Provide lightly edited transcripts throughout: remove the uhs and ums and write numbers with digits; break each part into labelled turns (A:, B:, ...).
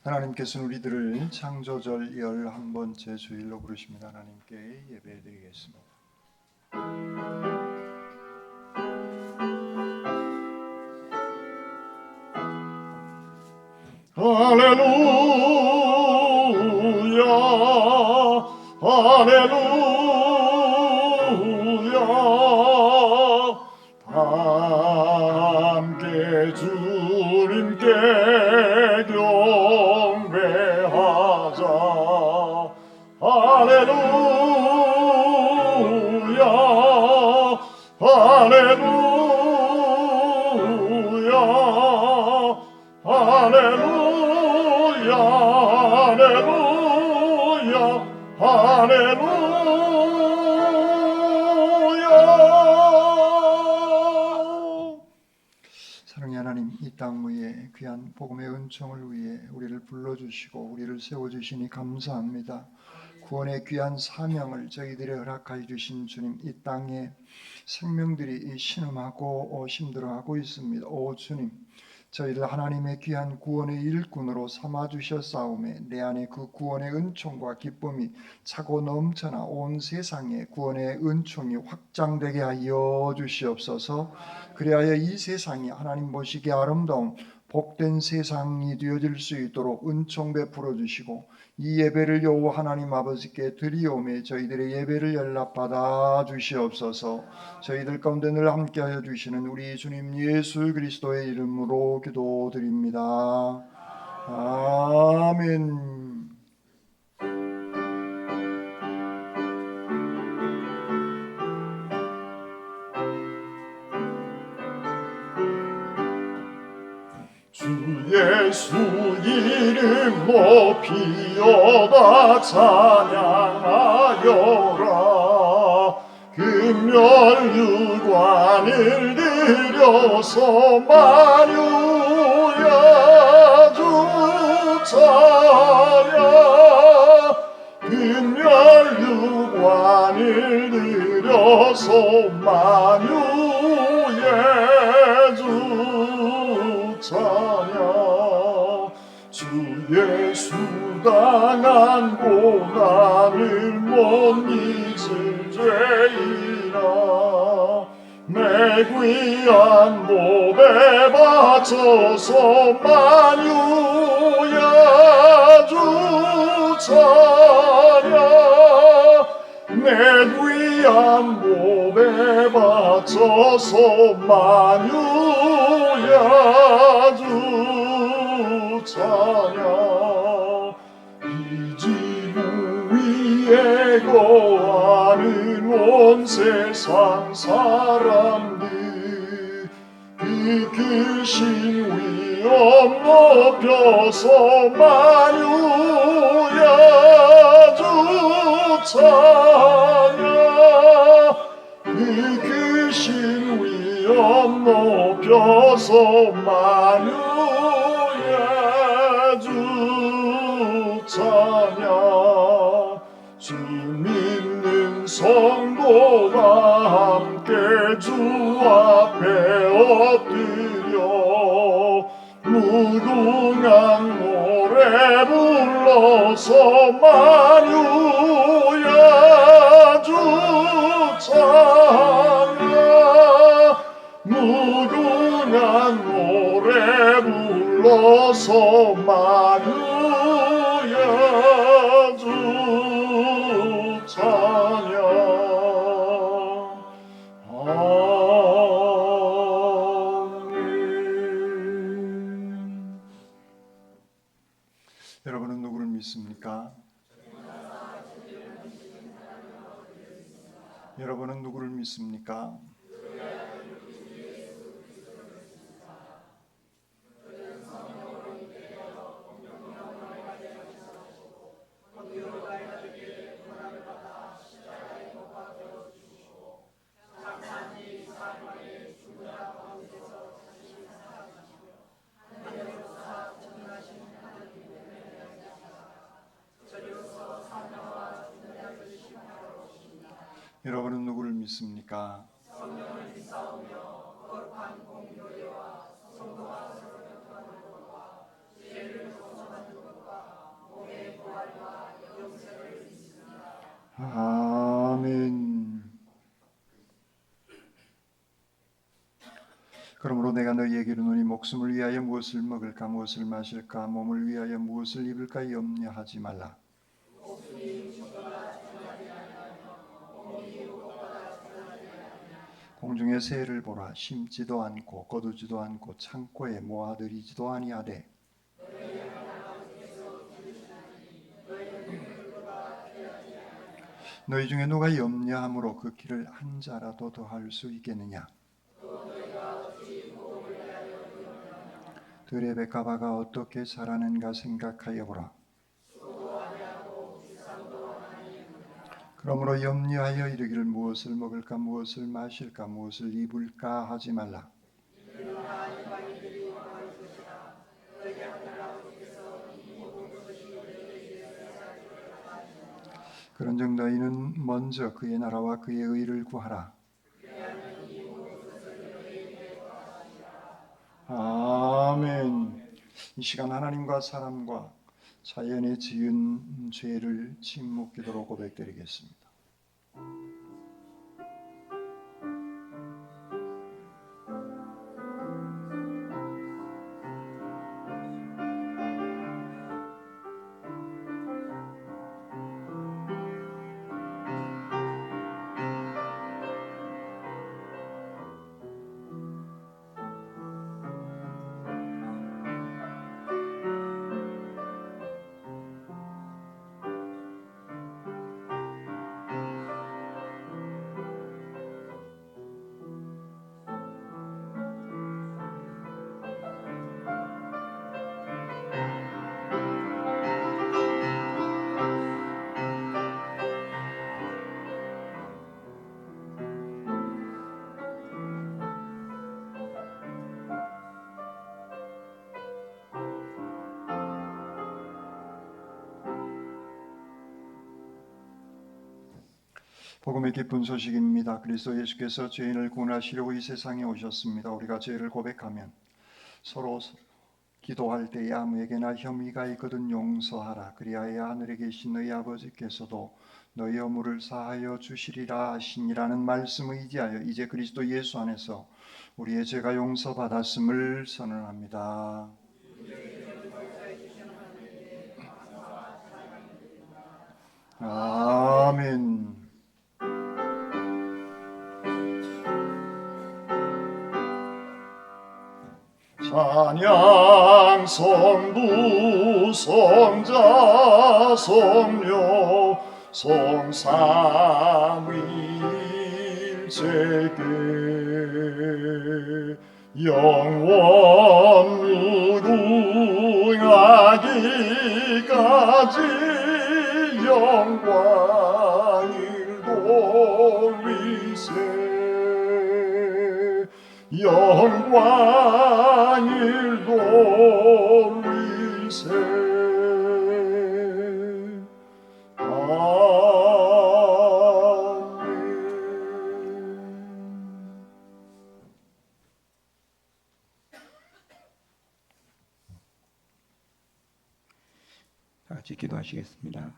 A: 하나님께서는 우리들을 창조절 11번째 주일로 부르십니다. 하나님께 예배드리겠습니다. 할렐루야 할렐루야 함께 주님께 경배하자. 할렐루야 할렐루야 할렐루야 할렐루야 할렐루야. 사랑의 하나님, 이 땅 위에 귀한 복음의 은총을 위해 우리를 불러주시고 우리를 세워주시니 감사합니다. 구원의 귀한 사명을 저희들에 허락하여 주신 주님, 이 땅에 생명들이 신음하고 힘들어하고 있습니다. 오 주님, 저희를 하나님의 귀한 구원의 일꾼으로 삼아주셨사오매 내 안에 그 구원의 은총과 기쁨이 차고 넘쳐나 온 세상에 구원의 은총이 확장되게 하여 주시옵소서. 그리하여 이 세상이 하나님 보시기에 아름다운 복된 세상이 되어질 수 있도록 은총 베풀어 주시고, 이 예배를 여호와 하나님 아버지께 드리오매 저희들의 예배를 연락받아 주시옵소서. 저희들 가운데 늘 함께하여 주시는 우리 주님 예수 그리스도의 이름으로 기도드립니다. 아멘. 주 예수 이름 높이어다 찬양하여라. 금멸유관을 들여서 만유야 주 찬양. 금멸유관을 들여서 만유의 주 찬양. 주 예수 당한 고난을 못 잊을 죄이라. 내 귀한 몸에 바쳐서 만유야 주 찬양. 내 귀한 몸에 바쳐서 만유야 주 찬양. 이 지구 위에 거하는 온 세상 사람들 그 크신 위엄 높여서 만유야 주 찬양. 그 크신 위엄 높여서 만유야 주 찬양. 주 믿는 성도가 함께 주 앞에 엎드려 무궁한 노래 불러서 만유야 주 찬양. 무궁한 노래 불러서 만유야 주 찬양. 아멘. 여러분은 누구를 믿습니까? 여러분은 누구를 믿습니까? 여러분은 누구를 믿습니까? 성령을 믿사오며 거룩한 공교회와 성도가 서로 교통하는 것과 죄를 용서받는 것과 아멘. 그러므로 내가 너희에게 이르노니 목숨을 위하여 무엇을 먹을까 무엇을 마실까 몸을 위하여 무엇을 입을까 염려하지 말라. 공중의 새를 보라. 심지도 않고 거두지도 않고 창고에 모아들이지도 아니하되 너희 중에 누가 염려함으로 그 길을 한 자라도 더할 수 있겠느냐. 들의 백합화가 어떻게 자라는가 생각하여 보라. 그러므로 염려하여 이르기를 무엇을 먹을까 무엇을 마실까 무엇을 입을까 하지 말라. 그런즉 너희는 먼저 그의 나라와 그의 의를 구하라. 아멘. 이 시간 하나님과 사람과 자연에 지은 죄를 침묵기도로 고백드리겠습니다. 복음의 기쁜 소식입니다. 그리스도 예수께서 죄인을 구원하시려고 이 세상에 오셨습니다. 우리가 죄를 고백하면 서로 기도할 때에 아무에게나 혐의가 있거든 용서하라. 그리하여 하늘에 계신 너희 아버지께서도 너희 허물을 사하여 주시리라 하시니라는 말씀을 의지하여 이제 그리스도 예수 안에서 우리의 죄가 용서받았음을 선언합니다. 아멘. 찬양 성부 성자 성녀 성삼위일체께 영원 무궁하기까지 영광을 돌리세 영광을 돌리세. 아멘.
B: 다 같이 기도하시겠습니다.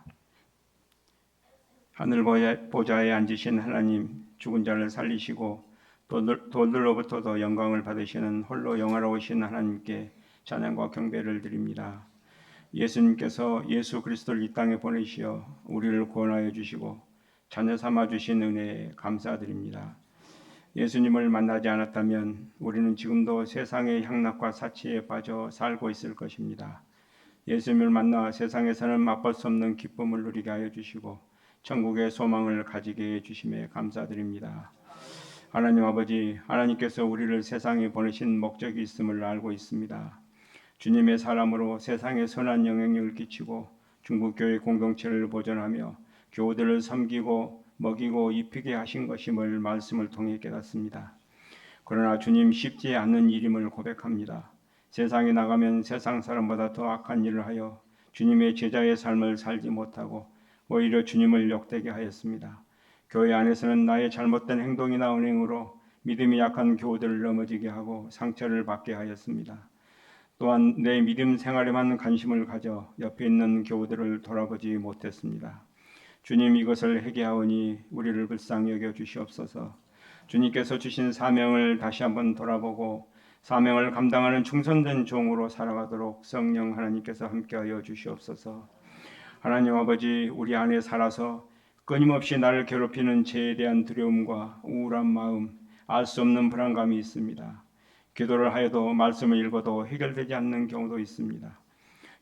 B: 하늘 보좌에 앉으신 하나님, 죽은 자를 살리시고 도들로부터도 영광을 받으시는 홀로 영화로우신 하나님께 찬양과 경배를 드립니다. 예수님께서 예수 그리스도를 이 땅에 보내시어 우리를 구원하여 주시고 자녀 삼아 주신 은혜에 감사드립니다. 예수님을 만나지 않았다면 우리는 지금도 세상의 향락과 사치에 빠져 살고 있을 것입니다. 예수님을 만나 세상에서는 맛볼 수 없는 기쁨을 누리게 하여 주시고 천국의 소망을 가지게 해 주심에 감사드립니다. 하나님 아버지, 하나님께서 우리를 세상에 보내신 목적이 있음을 알고 있습니다. 주님의 사람으로 세상에 선한 영향력을 끼치고 중국교회 공동체를 보존하며 교우들을 섬기고 먹이고 입히게 하신 것임을 말씀을 통해 깨닫습니다. 그러나 주님 쉽지 않는 일임을 고백합니다. 세상에 나가면 세상 사람보다 더 악한 일을 하여 주님의 제자의 삶을 살지 못하고 오히려 주님을 욕되게 하였습니다. 교회 안에서는 나의 잘못된 행동이나 언행으로 믿음이 약한 교우들을 넘어지게 하고 상처를 받게 하였습니다. 또한 내 믿음 생활에만 관심을 가져 옆에 있는 교우들을 돌아보지 못했습니다. 주님 이것을 회개하오니 우리를 불쌍히 여겨 주시옵소서. 주님께서 주신 사명을 다시 한번 돌아보고 사명을 감당하는 충성된 종으로 살아가도록 성령 하나님께서 함께하여 주시옵소서. 하나님 아버지, 우리 안에 살아서 끊임없이 나를 괴롭히는 죄에 대한 두려움과 우울한 마음, 알 수 없는 불안감이 있습니다. 기도를 하여도 말씀을 읽어도 해결되지 않는 경우도 있습니다.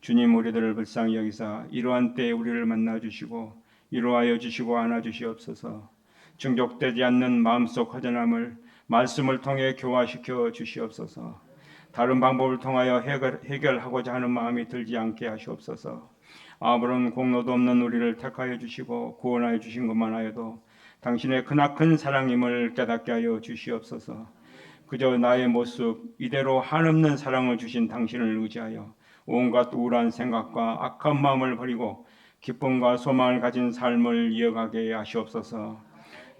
B: 주님, 우리들을 불쌍히 여기사 이러한 때에 우리를 만나 주시고 위로하여 주시고 안아 주시옵소서. 충족되지 않는 마음속 허전함을 말씀을 통해 교화시켜 주시옵소서. 다른 방법을 통하여 해결하고자 하는 마음이 들지 않게 하시옵소서. 아무런 공로도 없는 우리를 택하여 주시고 구원하여 주신 것만 하여도 당신의 크나큰 사랑임을 깨닫게 하여 주시옵소서. 그저 나의 모습 이대로 한없는 사랑을 주신 당신을 의지하여 온갖 우울한 생각과 악한 마음을 버리고 기쁨과 소망을 가진 삶을 이어가게 하시옵소서.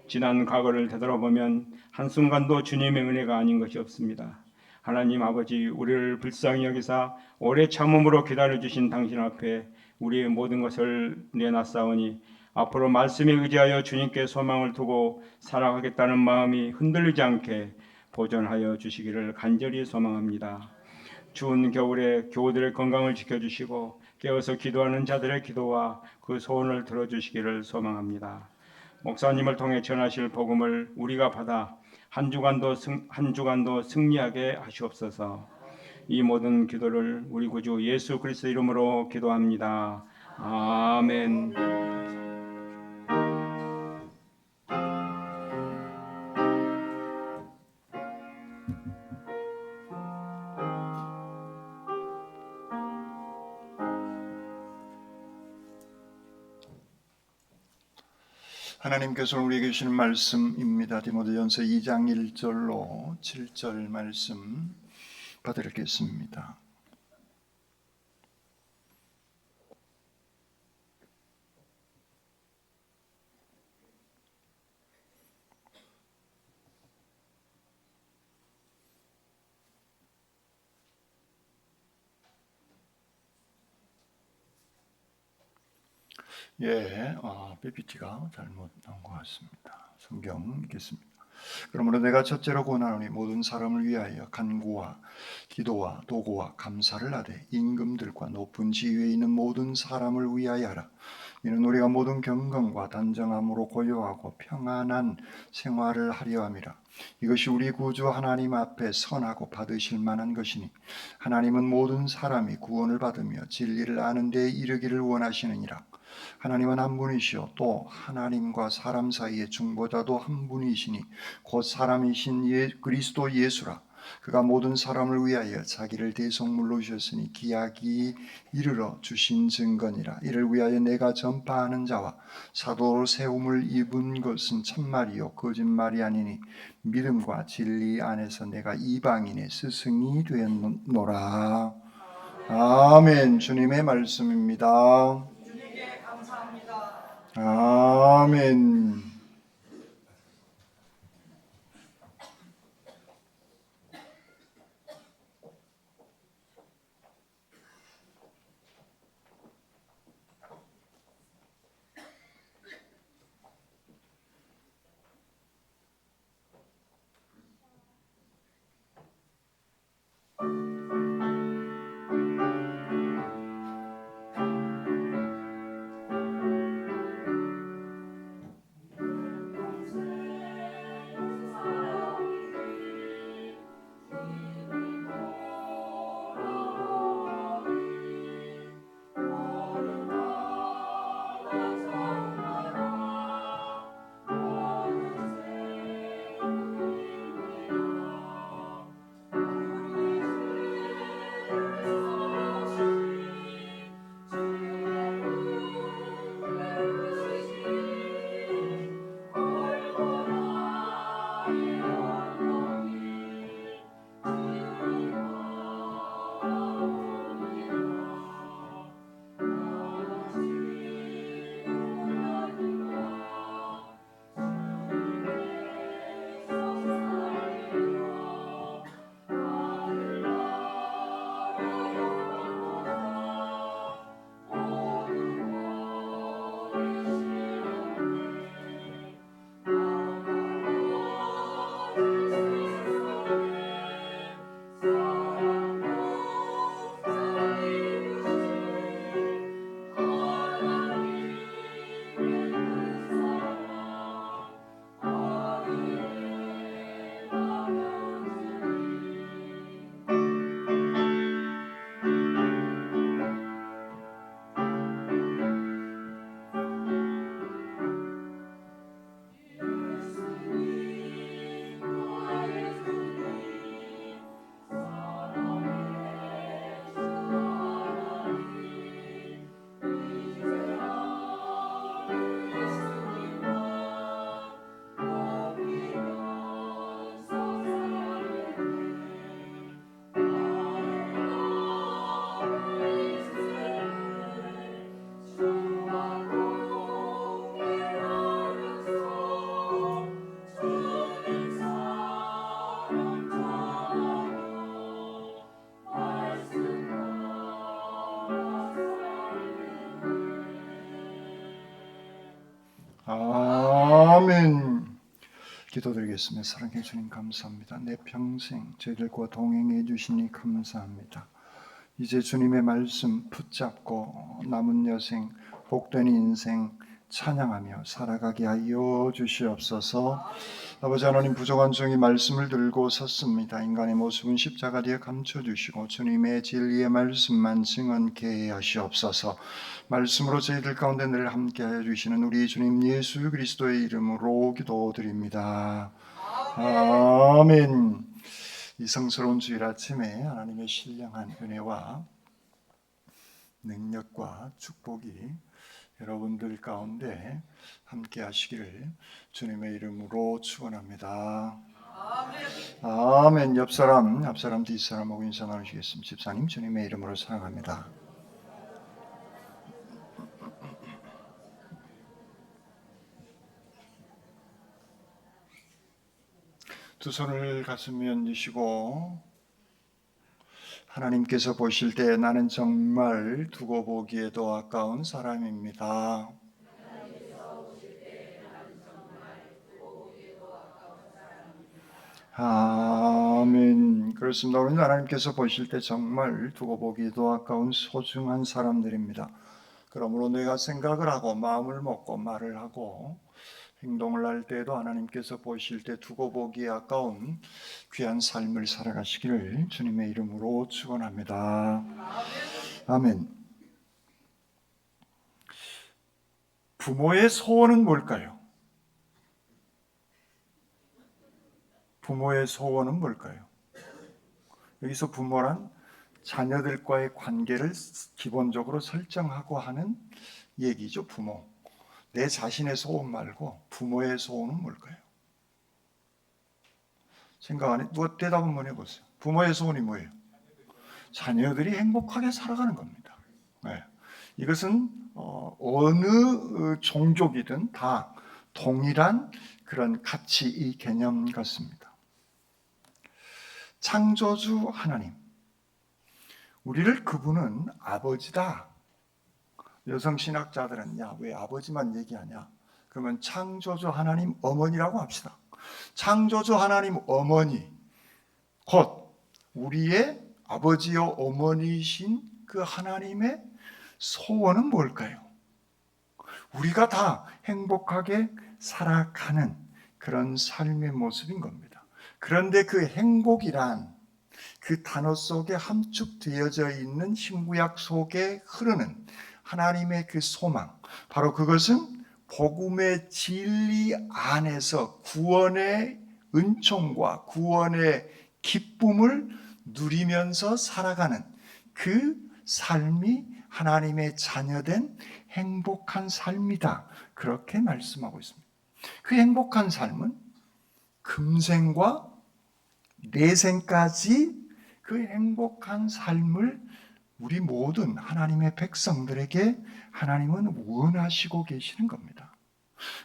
B: 지난 과거를 되돌아보면 한순간도 주님의 은혜가 아닌 것이 없습니다. 하나님 아버지, 우리를 불쌍히 여기사 오래 참음으로 기다려주신 당신 앞에 우리의 모든 것을 내놨사오니 앞으로 말씀에 의지하여 주님께 소망을 두고 살아가겠다는 마음이 흔들리지 않게 보존하여 주시기를 간절히 소망합니다. 추운 겨울에 교우들의 건강을 지켜주시고 깨어서 기도하는 자들의 기도와 그 소원을 들어주시기를 소망합니다. 목사님을 통해 전하실 복음을 우리가 받아 한 주간도 승리하게 하시옵소서. 이 모든 기도를 우리 구주 예수 그리스도 이름으로 기도합니다. 아멘.
A: 하나님께서 우리에게 주시는 말씀입니다. 디모데전서 2장 1절로 7절 말씀 받들겠습니다. PPT가 잘못 나온 것 같습니다. 성경 읽겠습니다. 그러므로 내가 첫째로 권하노니 모든 사람을 위하여 간구와 기도와 도고와 감사를 하되 임금들과 높은 지위에 있는 모든 사람을 위하여 하라. 이는 우리가 모든 경건과 단정함으로 고요하고 평안한 생활을 하려 함이라. 이것이 우리 구주 하나님 앞에 선하고 받으실 만한 것이니 하나님은 모든 사람이 구원을 받으며 진리를 아는 데에 이르기를 원하시느니라. 하나님은 한 분이시요 또 하나님과 사람 사이의 중보자도 한 분이시니 곧 사람이신 그리스도 예수라. 그가 모든 사람을 위하여 자기를 대속물로 주셨으니 기약이 이르러 주신 증거니라. 이를 위하여 내가 전파하는 자와 사도로 세움을 입은 것은 참말이요 거짓말이 아니니 믿음과 진리 안에서 내가 이방인의 스승이 되었노라. 아멘. 주님의 말씀입니다. 아멘. 아멘. 기도드리겠습니다. 사랑해 주님 감사합니다. 내 평생 저희들과 동행해 주시니 감사합니다. 이제 주님의 말씀 붙잡고 남은 여생 복된 인생 찬양하며 살아가게 하여 주시옵소서. 아버지 하나님, 부족한 종이 말씀을 들고 섰습니다. 인간의 모습은 십자가 뒤에 감춰주시고 주님의 진리의 말씀만 증언케 하시옵소서. 말씀으로 저희들 가운데 늘 함께하여 주시는 우리 주님 예수 그리스도의 이름으로 기도드립니다. 아멘. 이 성스러운 주일 아침에 하나님의 신령한 은혜와 능력과 축복이 여러분들 가운데 함께 하시기를 주님의 이름으로 축원합니다. 아멘. 옆사람, 앞사람, 뒷사람하고 인사 나누시겠습니다. 집사님, 주님의 이름으로 사랑합니다. 두 손을 가슴에 얹으시고 하나님께서 보실 때 나는 정말 두고 보기에도 아까운 사람입니다. 아멘. 그렇습니다. 우리는 하나님께서 보실 때 정말 두고 보기에도 아까운 소중한 사람들입니다. 그러므로 내가 생각을 하고 마음을 먹고 말을 하고 행동을 할 때에도 하나님께서 보실 때 두고 보기에 아까운 귀한 삶을 살아가시기를 주님의 이름으로 축원합니다. 아멘. 부모의 소원은 뭘까요? 부모의 소원은 뭘까요? 여기서 부모란 자녀들과의 관계를 기본적으로 설정하고 하는 얘기죠. 부모. 내 자신의 소원 말고 부모의 소원은 뭘까요? 생각 안 해? 누가 대답 한번 해보세요. 부모의 소원이 뭐예요? 자녀들이 행복하게 살아가는 겁니다. 네. 이것은 어느 종족이든 다 동일한 그런 가치 개념 같습니다. 창조주 하나님, 우리를 그분은 아버지다. 여성 신학자들은 야, 왜 아버지만 얘기하냐? 그러면 창조주 하나님 어머니라고 합시다. 창조주 하나님 어머니, 곧 우리의 아버지요 어머니이신 그 하나님의 소원은 뭘까요? 우리가 다 행복하게 살아가는 그런 삶의 모습인 겁니다. 그런데 그 행복이란 그 단어 속에 함축되어져 있는 신구약 속에 흐르는 하나님의 그 소망, 바로 그것은 복음의 진리 안에서 구원의 은총과 구원의 기쁨을 누리면서 살아가는 그 삶이 하나님의 자녀된 행복한 삶이다. 그렇게 말씀하고 있습니다. 그 행복한 삶은 금생과 내생까지 그 행복한 삶을 우리 모든 하나님의 백성들에게 하나님은 원하시고 계시는 겁니다.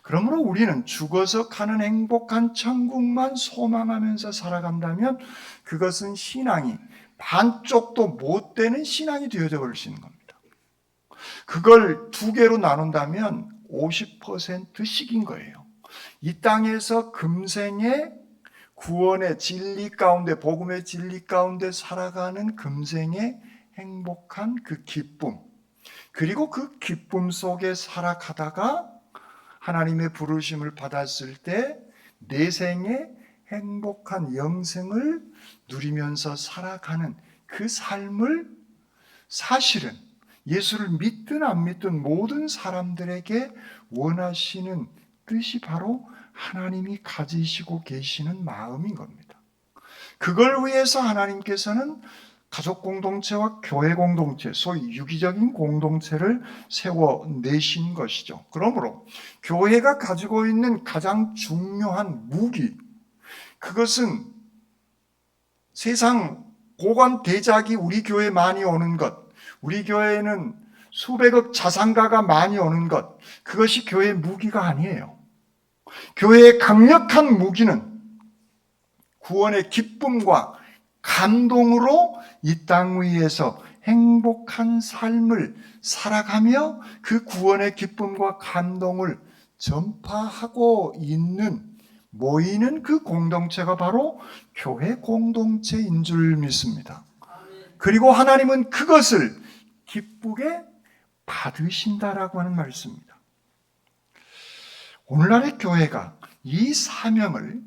A: 그러므로 우리는 죽어서 가는 행복한 천국만 소망하면서 살아간다면 그것은 신앙이 반쪽도 못 되는 신앙이 되어져 버릴 수 있는 겁니다. 그걸 두 개로 나눈다면 50%씩인 거예요. 이 땅에서 금생에 구원의 진리 가운데, 복음의 진리 가운데 살아가는 금생의 행복한 그 기쁨, 그리고 그 기쁨 속에 살아가다가 하나님의 부르심을 받았을 때 내생의 행복한 영생을 누리면서 살아가는 그 삶을 사실은 예수를 믿든 안 믿든 모든 사람들에게 원하시는 뜻이 바로 하나님이 가지시고 계시는 마음인 겁니다. 그걸 위해서 하나님께서는 가족 공동체와 교회 공동체, 소위 유기적인 공동체를 세워내신 것이죠. 그러므로 교회가 가지고 있는 가장 중요한 무기, 그것은 세상 고관 대작이 우리 교회에 많이 오는 것, 우리 교회에는 수백억 자산가가 많이 오는 것, 그것이 교회의 무기가 아니에요. 교회의 강력한 무기는 구원의 기쁨과 감동으로 이 땅 위에서 행복한 삶을 살아가며 그 구원의 기쁨과 감동을 전파하고 있는 모이는 그 공동체가 바로 교회 공동체인 줄 믿습니다. 그리고 하나님은 그것을 기쁘게 받으신다라고 하는 말씀입니다. 오늘날의 교회가 이 사명을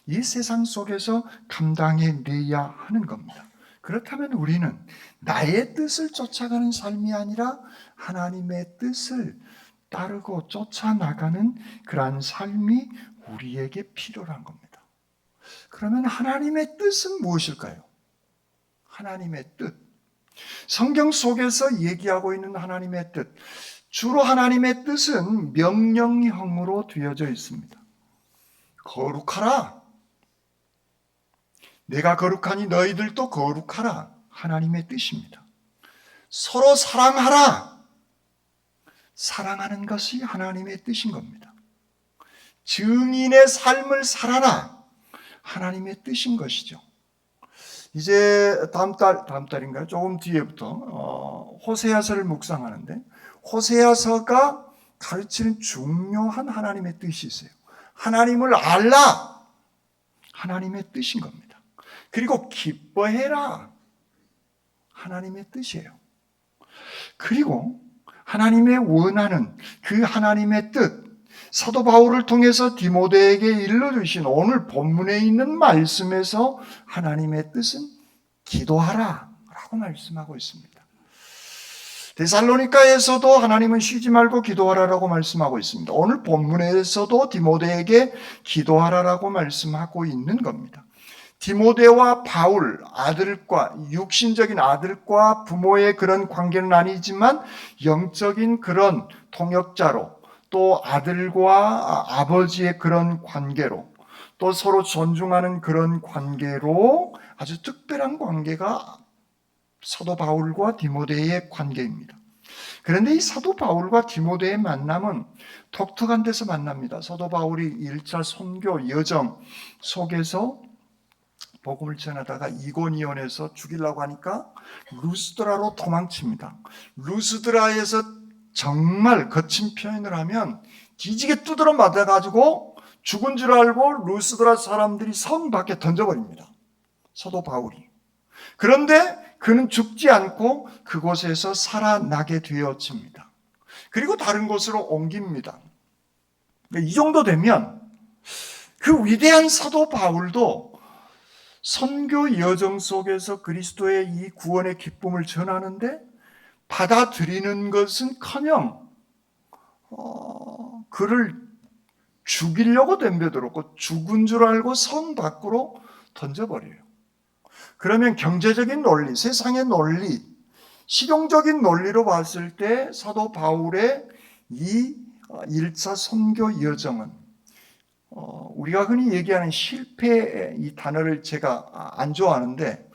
A: 이 세상 속에서 감당해내야 하는 겁니다. 그렇다면 우리는 나의 뜻을 쫓아가는 삶이 아니라 하나님의 뜻을 따르고 쫓아나가는 그러한 삶이 우리에게 필요한 겁니다. 그러면 하나님의 뜻은 무엇일까요? 하나님의 뜻. 성경 속에서 얘기하고 있는 하나님의 뜻. 주로 하나님의 뜻은 명령형으로 되어져 있습니다. 거룩하라. 내가 거룩하니 너희들도 거룩하라. 하나님의 뜻입니다. 서로 사랑하라. 사랑하는 것이 하나님의 뜻인 겁니다. 증인의 삶을 살아라. 하나님의 뜻인 것이죠. 이제 다음 달인가요? 조금 뒤에부터 호세아서를 묵상하는데 호세아서가 가르치는 중요한 하나님의 뜻이 있어요. 하나님을 알라. 하나님의 뜻인 겁니다. 그리고 기뻐해라. 하나님의 뜻이에요. 그리고 하나님의 원하는 그 하나님의 뜻, 사도 바울을 통해서 디모데에게 일러주신 오늘 본문에 있는 말씀에서 하나님의 뜻은 기도하라 라고 말씀하고 있습니다. 데살로니가에서도 하나님은 쉬지 말고 기도하라라고 말씀하고 있습니다. 오늘 본문에서도 디모데에게 기도하라라고 말씀하고 있는 겁니다. 디모데와 바울, 아들과 육신적인 아들과 부모의 그런 관계는 아니지만 영적인 그런 통역자로 또 아들과 아버지의 그런 관계로 또 서로 존중하는 그런 관계로 아주 특별한 관계가 사도 바울과 디모데의 관계입니다. 그런데 이 사도 바울과 디모데의 만남은 독특한 데서 만납니다. 사도 바울이 1차 선교 여정 속에서 복음을 전하다가 이고니온에서 죽이려고 하니까 루스드라로 도망칩니다. 루스드라에서 정말 거친 표현을 하면 뒤지게 두드러 맞아가지고 죽은 줄 알고 루스드라 사람들이 성 밖에 던져버립니다. 사도 바울이. 그런데 그는 죽지 않고 그곳에서 살아나게 되어집니다. 그리고 다른 곳으로 옮깁니다. 이 정도 되면 그 위대한 사도 바울도 선교 여정 속에서 그리스도의 이 구원의 기쁨을 전하는데 받아들이는 것은커녕 그를 죽이려고 덤벼들었고 죽은 줄 알고 성 밖으로 던져버려요. 그러면 경제적인 논리, 세상의 논리, 실용적인 논리로 봤을 때 사도 바울의 이 1차 선교 여정은 우리가 흔히 얘기하는 실패 이 단어를 제가 안 좋아하는데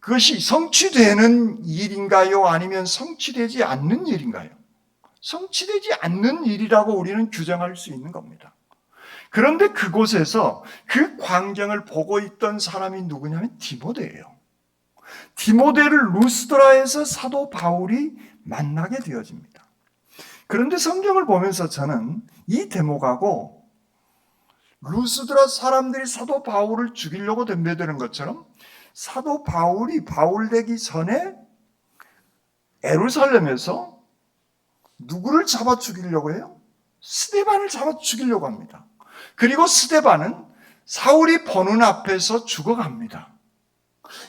A: 그것이 성취되는 일인가요? 아니면 성취되지 않는 일인가요? 성취되지 않는 일이라고 우리는 규정할 수 있는 겁니다. 그런데 그곳에서 그 광경을 보고 있던 사람이 누구냐면 디모데예요. 디모데를 루스드라에서 사도 바울이 만나게 되어집니다. 그런데 성경을 보면서 저는 이 대목하고 루스드라 사람들이 사도 바울을 죽이려고 덤벼드는 것처럼 사도 바울이 바울 되기 전에 예루살렘에서 누구를 잡아 죽이려고 해요? 스데반을 잡아 죽이려고 합니다. 그리고 스데반은 사울이 보는 앞에서 죽어갑니다.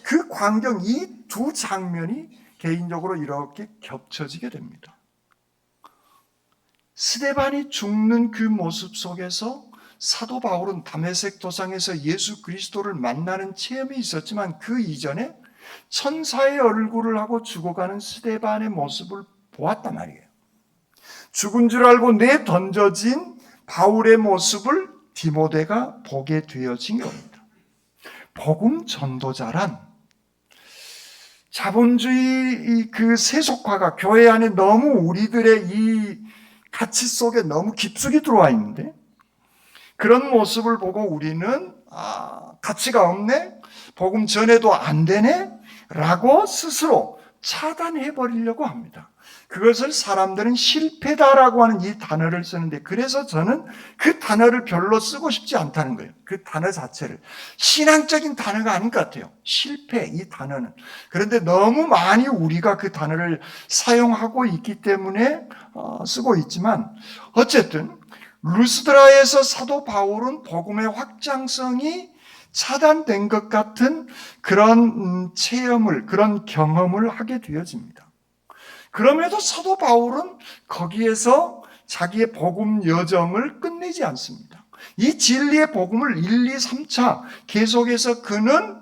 A: 그 광경, 이 두 장면이 개인적으로 이렇게 겹쳐지게 됩니다. 스데반이 죽는 그 모습 속에서 사도 바울은 다메섹 도상에서 예수 그리스도를 만나는 체험이 있었지만 그 이전에 천사의 얼굴을 하고 죽어가는 스데반의 모습을 보았단 말이에요. 죽은 줄 알고 내던져진 바울의 모습을 디모데가 보게 되어진 겁니다. 복음 전도자란 자본주의 그 세속화가 교회 안에 너무 우리들의 이 가치 속에 너무 깊숙이 들어와 있는데 그런 모습을 보고 우리는 가치가 없네? 복음 전해도 안 되네? 라고 스스로 차단해 버리려고 합니다. 그것을 사람들은 실패다라고 하는 이 단어를 쓰는데, 그래서 저는 그 단어를 별로 쓰고 싶지 않다는 거예요. 그 단어 자체를. 신앙적인 단어가 아닌 것 같아요. 실패, 이 단어는. 그런데 너무 많이 우리가 그 단어를 사용하고 있기 때문에 쓰고 있지만, 어쨌든 루스드라에서 사도 바울은 복음의 확장성이 차단된 것 같은 그런 체험을, 그런 경험을 하게 되어집니다. 그럼에도 사도 바울은 거기에서 자기의 복음 여정을 끝내지 않습니다. 이 진리의 복음을 1, 2, 3차 계속해서 그는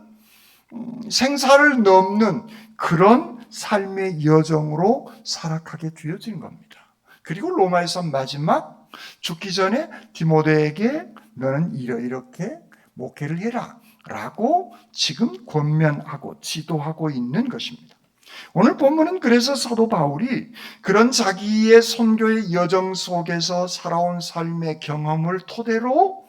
A: 생사를 넘는 그런 삶의 여정으로 살아가게 되어진 겁니다. 그리고 로마에서 마지막 죽기 전에 디모데에게 너는 이렇게 목회를 해라 라고 지금 권면하고 지도하고 있는 것입니다. 오늘 본문은 그래서 사도 바울이 그런 자기의 선교의 여정 속에서 살아온 삶의 경험을 토대로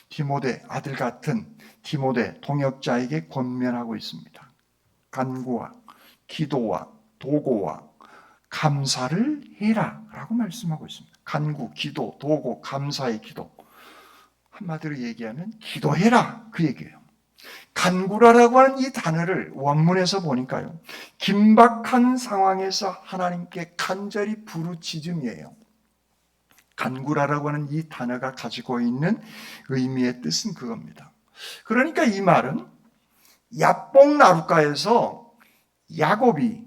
A: 디모데, 아들 같은 디모데 동역자에게 권면하고 있습니다. 간구와 기도와 도고와 감사를 해라 라고 말씀하고 있습니다. 간구, 기도, 도고, 감사의 기도. 한마디로 얘기하면 기도해라 그 얘기예요. 간구라라고 하는 이 단어를 원문에서 보니까요, 긴박한 상황에서 하나님께 간절히 부르짖음이에요. 간구라라고 하는 이 단어가 가지고 있는 의미의 뜻은 그겁니다. 그러니까 이 말은 야복 나룻가에서 야곱이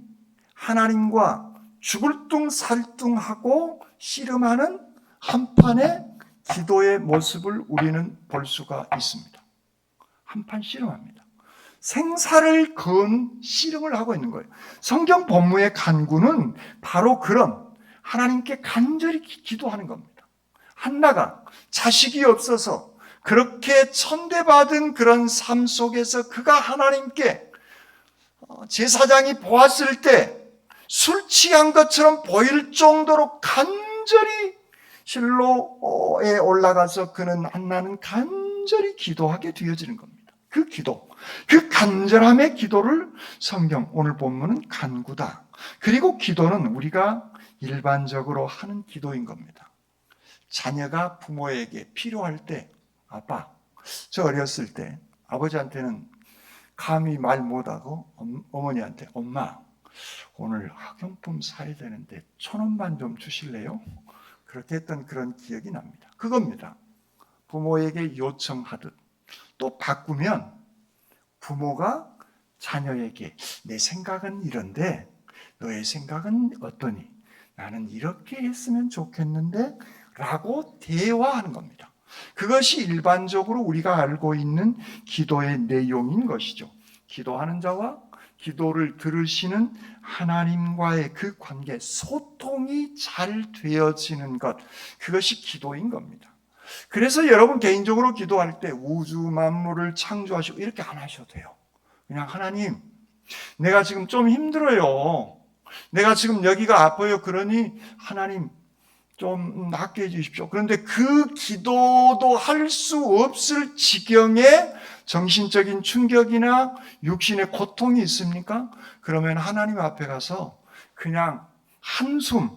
A: 하나님과 죽을 둥 살둥하고 씨름하는 한판의 기도의 모습을 우리는 볼 수가 있습니다. 한판 씨름합니다. 생사를 건 씨름을 하고 있는 거예요. 성경 본문의 간구는 바로 그런 하나님께 간절히 기도하는 겁니다. 한나가 자식이 없어서 그렇게 천대받은 그런 삶 속에서 그가 하나님께 제사장이 보았을 때 술 취한 것처럼 보일 정도로 간절히 실로에 올라가서 그는 한나는 간절히 기도하게 되어지는 겁니다. 그 기도, 그 간절함의 기도를 성경 오늘 본문은 간구다. 그리고 기도는 우리가 일반적으로 하는 기도인 겁니다. 자녀가 부모에게 필요할 때, 아빠, 저 어렸을 때 아버지한테는 감히 말 못하고 어머니한테 엄마 오늘 학용품 사야 되는데 1,000원만 좀 주실래요? 그렇게 했던 그런 기억이 납니다. 그겁니다. 부모에게 요청하듯. 또 바꾸면 부모가 자녀에게 내 생각은 이런데 너의 생각은 어떠니? 나는 이렇게 했으면 좋겠는데 라고 대화하는 겁니다. 그것이 일반적으로 우리가 알고 있는 기도의 내용인 것이죠. 기도하는 자와 기도를 들으시는 하나님과의 그 관계, 소통이 잘 되어지는 것, 그것이 기도인 겁니다. 그래서 여러분 개인적으로 기도할 때 우주 만물을 창조하시고 이렇게 안 하셔도 돼요. 그냥 하나님, 내가 지금 좀 힘들어요. 내가 지금 여기가 아파요. 그러니 하나님 좀 낫게 해주십시오. 그런데 그 기도도 할 수 없을 지경의 정신적인 충격이나 육신의 고통이 있습니까? 그러면 하나님 앞에 가서 그냥 한숨,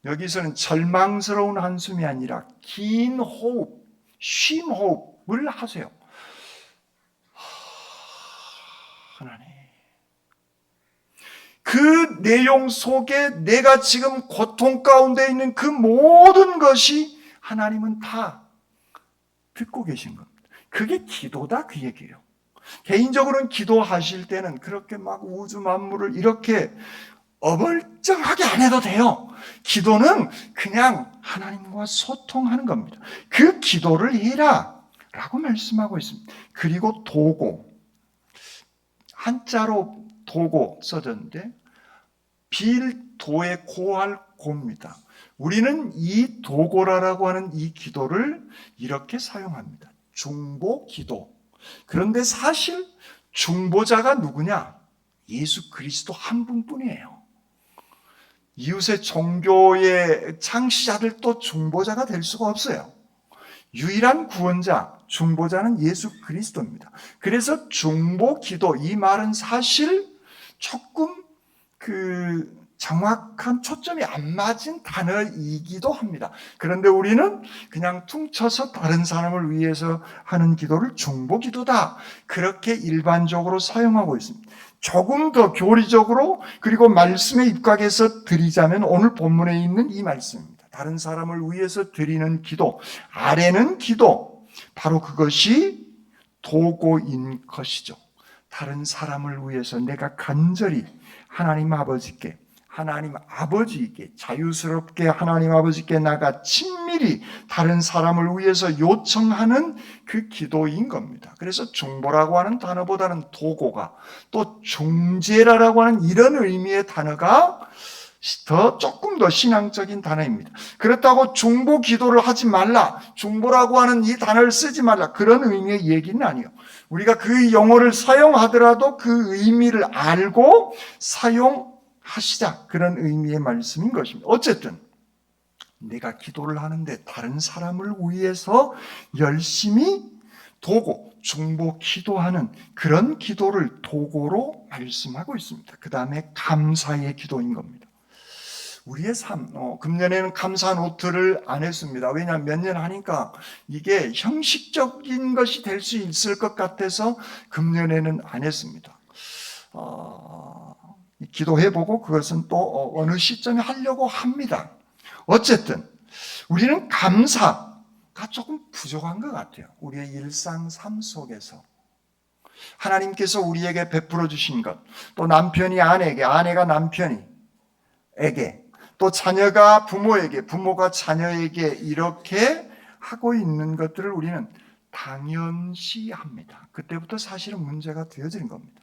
A: 여기서는 절망스러운 한숨이 아니라 긴 호흡, 쉼 호흡을 하세요. 하나님, 그 내용 속에 내가 지금 고통 가운데 있는 그 모든 것이 하나님은 다 듣고 계신 겁니다. 그게 기도다 그 얘기예요. 개인적으로는 기도하실 때는 그렇게 막 우주 만물을 이렇게 어벌쩡하게 안 해도 돼요. 기도는 그냥 하나님과 소통하는 겁니다. 그 기도를 해라 라고 말씀하고 있습니다. 그리고 도고, 한자로 도고 써졌는데 빌도의 고할 고입니다. 우리는 이 도고라라고 하는 이 기도를 이렇게 사용합니다. 중보 기도. 그런데 사실 중보자가 누구냐? 예수 그리스도 한 분뿐이에요. 이웃의 종교의 창시자들도 중보자가 될 수가 없어요. 유일한 구원자, 중보자는 예수 그리스도입니다. 그래서 중보 기도, 이 말은 사실 조금 정확한 초점이 안 맞은 단어이기도 합니다. 그런데 우리는 그냥 퉁쳐서 다른 사람을 위해서 하는 기도를 중보기도다, 그렇게 일반적으로 사용하고 있습니다. 조금 더 교리적으로 그리고 말씀에 입각해서 드리자면 오늘 본문에 있는 이 말씀입니다. 다른 사람을 위해서 드리는 기도, 아래는 기도, 바로 그것이 도고인 것이죠. 다른 사람을 위해서 내가 간절히 하나님 아버지께 자유스럽게 하나님 아버지께 나가 친밀히 다른 사람을 위해서 요청하는 그 기도인 겁니다. 그래서 중보라고 하는 단어보다는 도고가, 또 중재라고 하는 이런 의미의 단어가 조금 더 신앙적인 단어입니다. 그렇다고 중보 기도를 하지 말라, 중보라고 하는 이 단어를 쓰지 말라, 그런 의미의 얘기는 아니에요. 우리가 그 용어를 사용하더라도 그 의미를 알고 사용하시자, 그런 의미의 말씀인 것입니다. 어쨌든 내가 기도를 하는데 다른 사람을 위해서 열심히 도고 중보 기도하는 그런 기도를 도고로 말씀하고 있습니다. 그 다음에 감사의 기도인 겁니다. 우리의 삶, 금년에는 감사 노트를 안 했습니다. 왜냐하면 몇 년 하니까 이게 형식적인 것이 될 수 있을 것 같아서 금년에는 안 했습니다. 기도해보고 그것은 또 어느 시점에 하려고 합니다. 어쨌든 우리는 감사가 조금 부족한 것 같아요. 우리의 일상 삶 속에서 하나님께서 우리에게 베풀어 주신 것, 또 남편이 아내에게, 아내가 남편에게, 또 자녀가 부모에게, 부모가 자녀에게 이렇게 하고 있는 것들을 우리는 당연시합니다. 그때부터 사실은 문제가 되어지는 겁니다.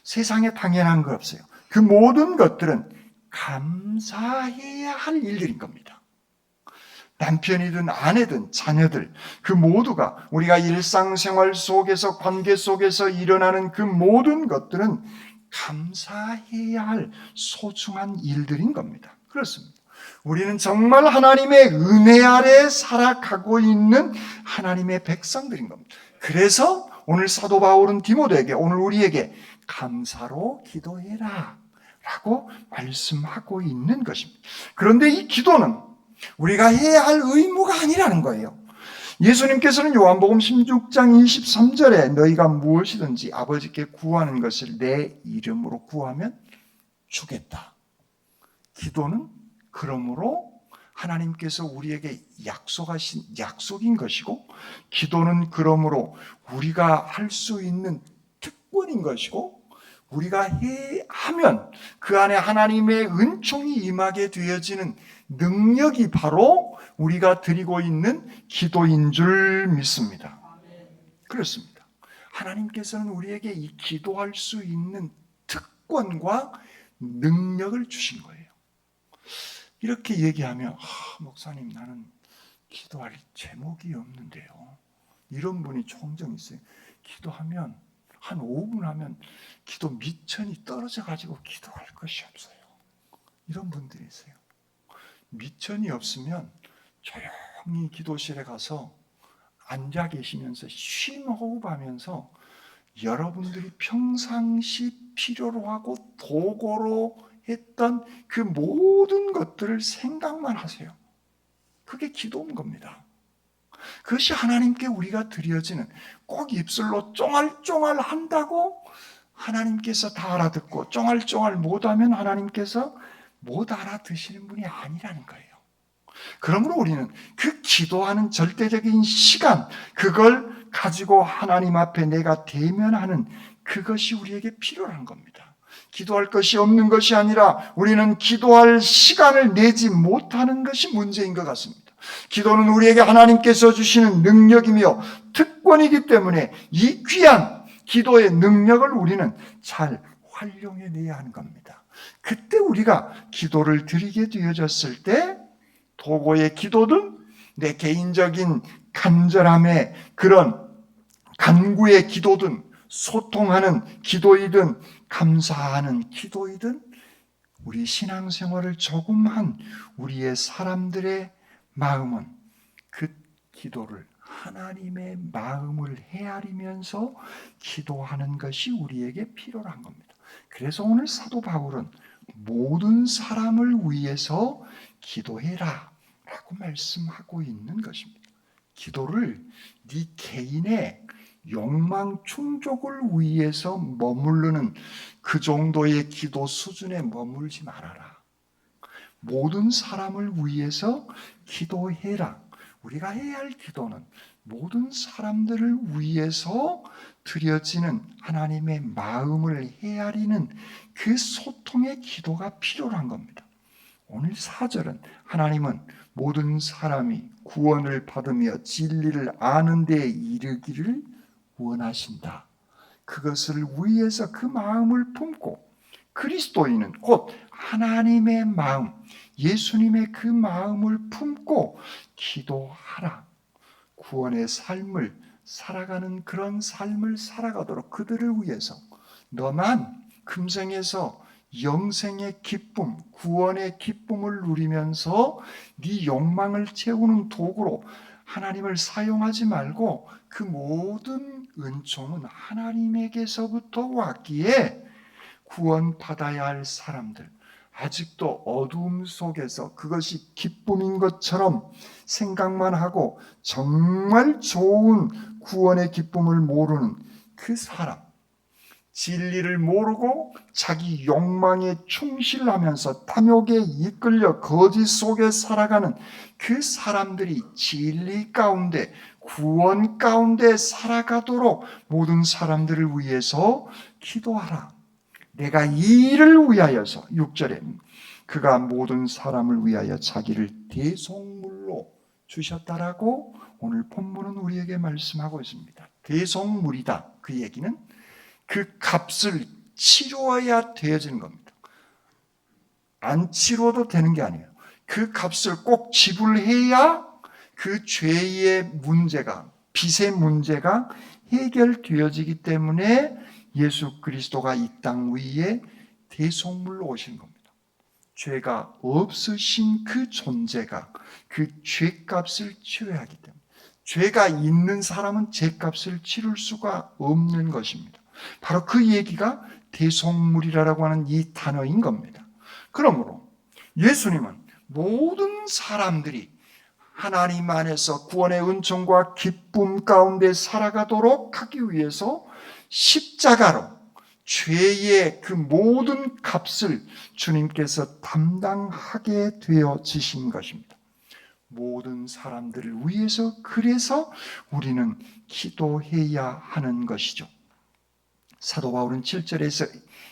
A: 세상에 당연한 거 없어요. 그 모든 것들은 감사해야 할 일들인 겁니다. 남편이든 아내든 자녀들, 그 모두가 우리가 일상생활 속에서, 관계 속에서 일어나는 그 모든 것들은 감사해야 할 소중한 일들인 겁니다. 그렇습니다. 우리는 정말 하나님의 은혜 아래 살아가고 있는 하나님의 백성들인 겁니다. 그래서 오늘 사도 바울은 디모데에게, 오늘 우리에게 감사로 기도해라 라고 말씀하고 있는 것입니다. 그런데 이 기도는 우리가 해야 할 의무가 아니라는 거예요. 예수님께서는 요한복음 16장 23절에 너희가 무엇이든지 아버지께 구하는 것을 내 이름으로 구하면 주겠다. 기도는 그러므로 하나님께서 우리에게 약속하신 약속인 것이고, 기도는 그러므로 우리가 할 수 있는 특권인 것이고, 우리가 하면 그 안에 하나님의 은총이 임하게 되어지는 능력이 바로 우리가 드리고 있는 기도인 줄 믿습니다. 그렇습니다. 하나님께서는 우리에게 이 기도할 수 있는 특권과 능력을 주신 거예요. 이렇게 얘기하면 목사님 나는 기도할 제목이 없는데요. 이런 분이 종종 있어요. 기도하면 한 5분 하면 기도 미천이 떨어져 가지고 기도할 것이 없어요. 이런 분들이 있어요. 미천이 없으면 조용히 기도실에 가서 앉아 계시면서 쉼 호흡하면서 여러분들이 평상시 필요로 하고 도구로 했던 그 모든 것들을 생각만 하세요. 그게 기도인 겁니다. 그것이 하나님께 우리가 드려지는, 꼭 입술로 쫑알쫑알 한다고 하나님께서 다 알아듣고 쫑알쫑알 못하면 하나님께서 못 알아듣시는 분이 아니라는 거예요. 그러므로 우리는 그 기도하는 절대적인 시간, 그걸 가지고 하나님 앞에 내가 대면하는 그것이 우리에게 필요한 겁니다. 기도할 것이 없는 것이 아니라 우리는 기도할 시간을 내지 못하는 것이 문제인 것 같습니다. 기도는 우리에게 하나님께서 주시는 능력이며 특권이기 때문에 이 귀한 기도의 능력을 우리는 잘 활용해내야 하는 겁니다. 그때 우리가 기도를 드리게 되어졌을 때 도고의 기도든 내 개인적인 간절함의 그런 간구의 기도든 소통하는 기도이든 감사하는 기도이든 우리 신앙생활을 조금 한 우리의 사람들의 마음은 그 기도를 하나님의 마음을 헤아리면서 기도하는 것이 우리에게 필요한 겁니다. 그래서 오늘 사도 바울은 모든 사람을 위해서 기도해라 라고 말씀하고 있는 것입니다. 기도를 네 개인의 욕망 충족을 위해서 머무르는 그 정도의 기도 수준에 머물지 말아라. 모든 사람을 위해서 기도해라. 우리가 해야 할 기도는 모든 사람들을 위해서 드려지는 하나님의 마음을 헤아리는 그 소통의 기도가 필요한 겁니다. 오늘 4절은 하나님은 모든 사람이 구원을 받으며 진리를 아는 데에 이르기를 원하신다. 그것을 위해서 그 마음을 품고 그리스도인은 곧 하나님의 마음, 예수님의 그 마음을 품고 기도하라. 구원의 삶을 살아가는 그런 삶을 살아가도록 그들을 위해서 너만 금생에서 영생의 기쁨, 구원의 기쁨을 누리면서 네 욕망을 채우는 도구로 하나님을 사용하지 말고 그 모든 은총은 하나님에게서부터 왔기에 구원받아야 할 사람들, 아직도 어두움 속에서 그것이 기쁨인 것처럼 생각만 하고 정말 좋은 구원의 기쁨을 모르는 그 사람, 진리를 모르고 자기 욕망에 충실하면서 탐욕에 이끌려 거짓 속에 살아가는 그 사람들이 진리 가운데, 구원 가운데 살아가도록 모든 사람들을 위해서 기도하라. 내가 이 일을 위하여서 6절에 그가 모든 사람을 위하여 자기를 대속물로 주셨다라고 오늘 본문은 우리에게 말씀하고 있습니다. 대속물이다. 그 얘기는 그 값을 치루어야 되어지는 겁니다. 안 치루어도 되는 게 아니에요. 그 값을 꼭 지불해야 그 죄의 문제가, 빚의 문제가 해결되어지기 때문에 예수 그리스도가 이 땅 위에 대속물로 오신 겁니다. 죄가 없으신 그 존재가 그 죄값을 치러야 하기 때문에 죄가 있는 사람은 죄값을 치를 수가 없는 것입니다. 바로 그 얘기가 대속물이라고 하는 이 단어인 겁니다. 그러므로 예수님은 모든 사람들이 하나님 안에서 구원의 은총과 기쁨 가운데 살아가도록 하기 위해서 십자가로 죄의 그 모든 값을 주님께서 담당하게 되어지신 것입니다. 모든 사람들을 위해서 그래서 우리는 기도해야 하는 것이죠. 사도 바울은 7절에서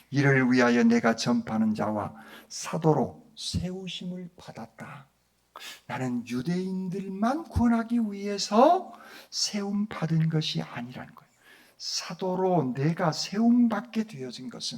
A: 이를 위하여 내가 전파하는 자와 사도로 세우심을 받았다. 나는 유대인들만 구원하기 위해서 세움 받은 것이 아니라는 거예요. 사도로 내가 세움받게 되어진 것은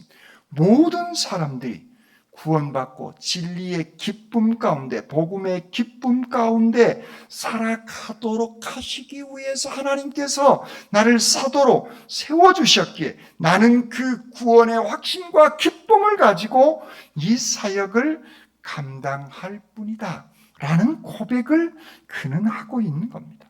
A: 모든 사람들이 구원받고 진리의 기쁨 가운데, 복음의 기쁨 가운데 살아가도록 하시기 위해서 하나님께서 나를 사도로 세워주셨기에 나는 그 구원의 확신과 기쁨을 가지고 이 사역을 감당할 뿐이다 라는 고백을 그는 하고 있는 겁니다.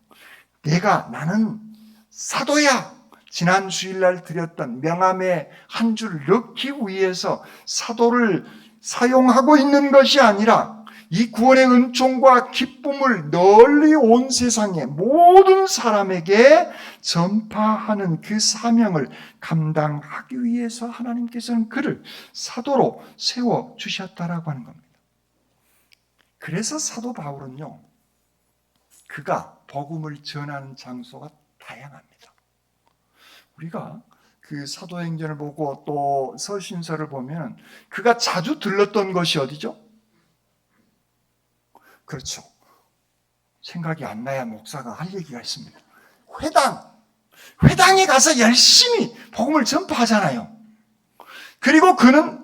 A: 나는 사도야. 지난 주일날 드렸던 명함에 한 줄 넣기 위해서 사도를 사용하고 있는 것이 아니라 이 구원의 은총과 기쁨을 널리 온 세상의 모든 사람에게 전파하는 그 사명을 감당하기 위해서 하나님께서는 그를 사도로 세워주셨다라고 하는 겁니다. 그래서 사도 바울은요, 그가 복음을 전하는 장소가 다양합니다. 우리가 그 사도행전을 보고 또 서신서를 보면 그가 자주 들렀던 것이 어디죠? 그렇죠. 생각이 안 나야 목사가 할 얘기가 있습니다. 회당에 가서 열심히 복음을 전파하잖아요. 그리고 그는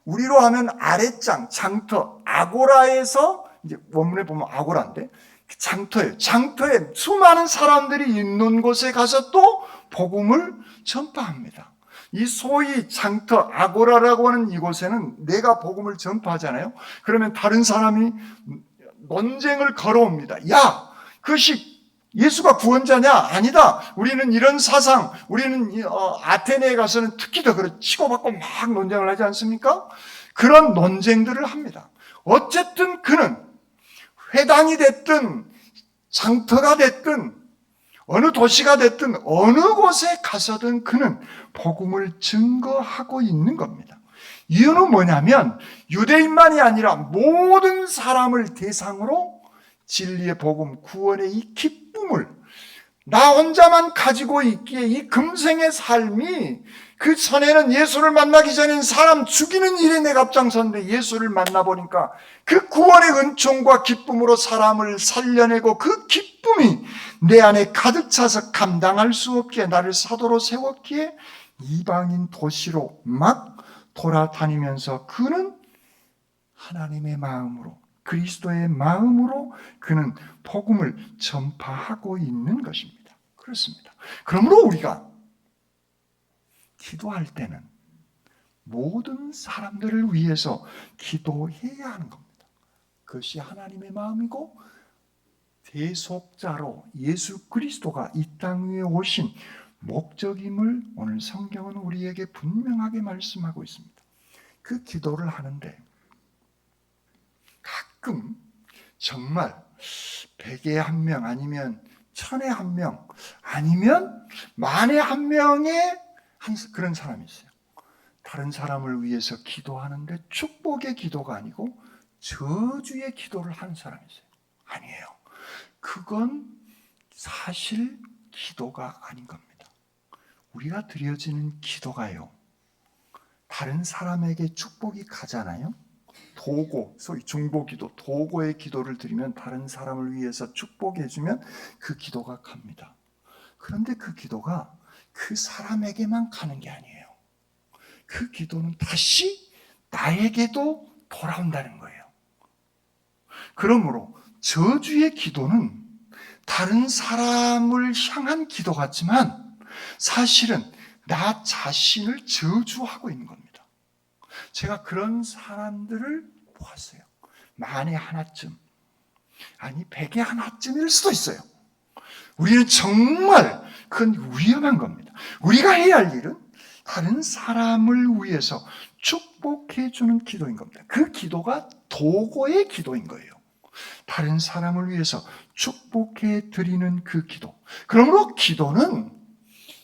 A: 우리로 하면 아랫장, 장터, 아고라에서, 이제 원문에 보면 아고라인데 장터예요. 장터에 수많은 사람들이 있는 곳에 가서 또 복음을 전파합니다. 이 소위 장터, 아고라라고 하는 이곳에는 내가 복음을 전파하잖아요. 그러면 다른 사람이 논쟁을 걸어옵니다. 야, 그것이 예수가 구원자냐? 아니다. 우리는 이런 사상, 우리는 아테네에 가서는 특히 더 그래 치고받고 막 논쟁을 하지 않습니까? 그런 논쟁들을 합니다. 어쨌든 그는 회당이 됐든 장터가 됐든 어느 도시가 됐든 어느 곳에 가서든 그는 복음을 증거하고 있는 겁니다. 이유는 뭐냐면 유대인만이 아니라 모든 사람을 대상으로 진리의 복음, 구원의 이 기쁨을 나 혼자만 가지고 있기에 이 금생의 삶이 그 전에는 예수를 만나기 전엔 사람 죽이는 일에 내가 앞장섰는데 예수를 만나보니까 그 구원의 은총과 기쁨으로 사람을 살려내고 그 기쁨이 내 안에 가득 차서 감당할 수 없기에 나를 사도로 세웠기에 이방인 도시로 막 돌아다니면서 그는 하나님의 마음으로 그리스도의 마음으로 그는 복음을 전파하고 있는 것입니다. 그렇습니다. 그러므로 우리가 기도할 때는 모든 사람들을 위해서 기도해야 하는 겁니다. 그것이 하나님의 마음이고 대속자로 예수 그리스도가 이 땅 위에 오신 목적임을 오늘 성경은 우리에게 분명하게 말씀하고 있습니다. 그 기도를 하는데 가끔 정말 100에 1명 아니면 1000에 1명 아니면 만에 1명의 그런 사람이 있어요. 다른 사람을 위해서 기도하는데 축복의 기도가 아니고 저주의 기도를 하는 사람이 있어요. 아니에요. 그건 사실 기도가 아닌 겁니다. 우리가 드려지는 기도가요. 다른 사람에게 축복이 가잖아요. 도고, 소위 중보기도, 도고의 기도를 드리면 다른 사람을 위해서 축복해주면 그 기도가 갑니다. 그런데 그 기도가 그 사람에게만 가는 게 아니에요. 그 기도는 다시 나에게도 돌아온다는 거예요. 그러므로 저주의 기도는 다른 사람을 향한 기도 같지만 사실은 나 자신을 저주하고 있는 겁니다. 제가 그런 사람들을 보았어요. 만에 하나쯤, 아니 100에 하나쯤일 수도 있어요. 우리는 정말 그건 위험한 겁니다. 우리가 해야 할 일은 다른 사람을 위해서 축복해 주는 기도인 겁니다. 그 기도가 도고의 기도인 거예요. 다른 사람을 위해서 축복해 드리는 그 기도. 그러므로 기도는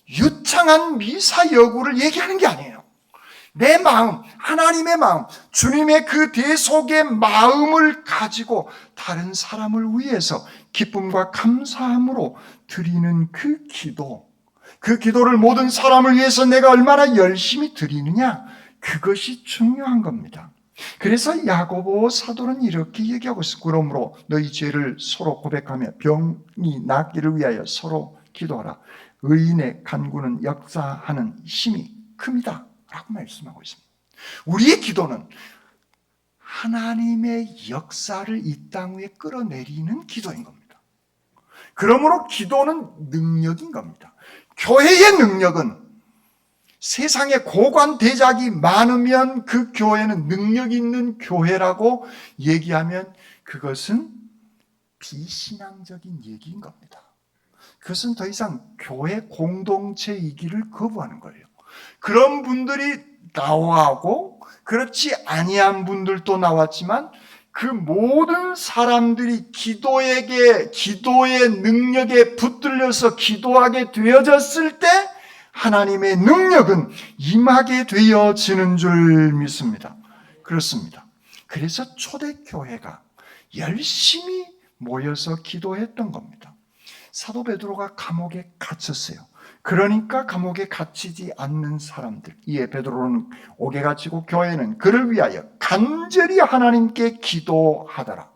A: 유창한 미사 여구를 얘기하는 게 아니에요. 내 마음, 하나님의 마음, 주님의 그 대속의 마음을 가지고 다른 사람을 위해서 기쁨과 감사함으로 드리는 그 기도, 그 기도를 모든 사람을 위해서 내가 얼마나 열심히 드리느냐, 그것이 중요한 겁니다. 그래서 야고보 사도는 이렇게 얘기하고 있어요. 그러므로 너희 죄를 서로 고백하며 병이 낫기를 위하여 서로 기도하라. 의인의 간구는 역사하는 힘이 큽니다 라고 말씀하고 있습니다. 우리의 기도는 하나님의 역사를 이 땅 위에 끌어내리는 기도인 겁니다. 그러므로 기도는 능력인 겁니다. 교회의 능력은 세상에 고관 대작이 많으면 그 교회는 능력 있는 교회라고 얘기하면 그것은 비신앙적인 얘기인 겁니다. 그것은 더 이상 교회 공동체이기를 거부하는 거예요. 그런 분들이 나오고 그렇지 아니한 분들도 나왔지만 그 모든 사람들이 기도의 능력에 붙들려서 기도하게 되어졌을 때 하나님의 능력은 임하게 되어지는 줄 믿습니다. 그렇습니다. 그래서 초대교회가 열심히 모여서 기도했던 겁니다. 사도 베드로가 감옥에 갇혔어요. 그러니까 감옥에 갇히지 않는 사람들, 이에 베드로는 옥에 갇히고 교회는 그를 위하여 간절히 하나님께 기도하더라.